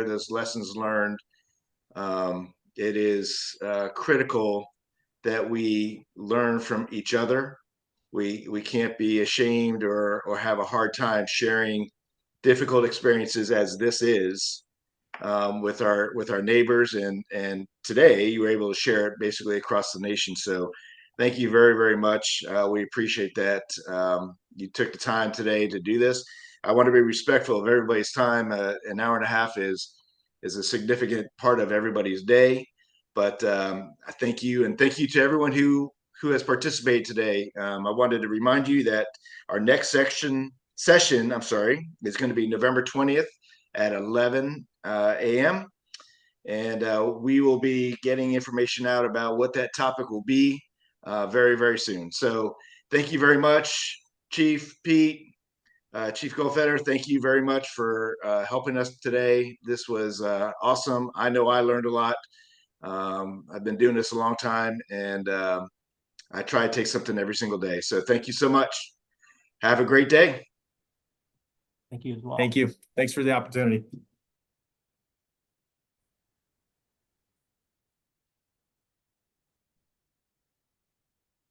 those lessons learned. It is critical that we learn from each other. We can't be ashamed or have a hard time sharing difficult experiences as this is with our neighbors, and today you were able to share it basically across the nation. So thank you very, very much. We appreciate that you took the time today to do this. I want to be respectful of everybody's time. An hour and a half is a significant part of everybody's day, but I thank you, and thank you to everyone who has participated today. I wanted to remind you that our next session, is going to be November 20th at 11 a.m. And we will be getting information out about what that topic will be very, very soon. So thank you very much, Chief Pete, Chief Goldfeder. Thank you very much for helping us today. This was awesome. I know I learned a lot. I've been doing this a long time, and I try to take something every single day. So thank you so much. Have a great day. Thank you as well. Thank you. Thanks for the opportunity.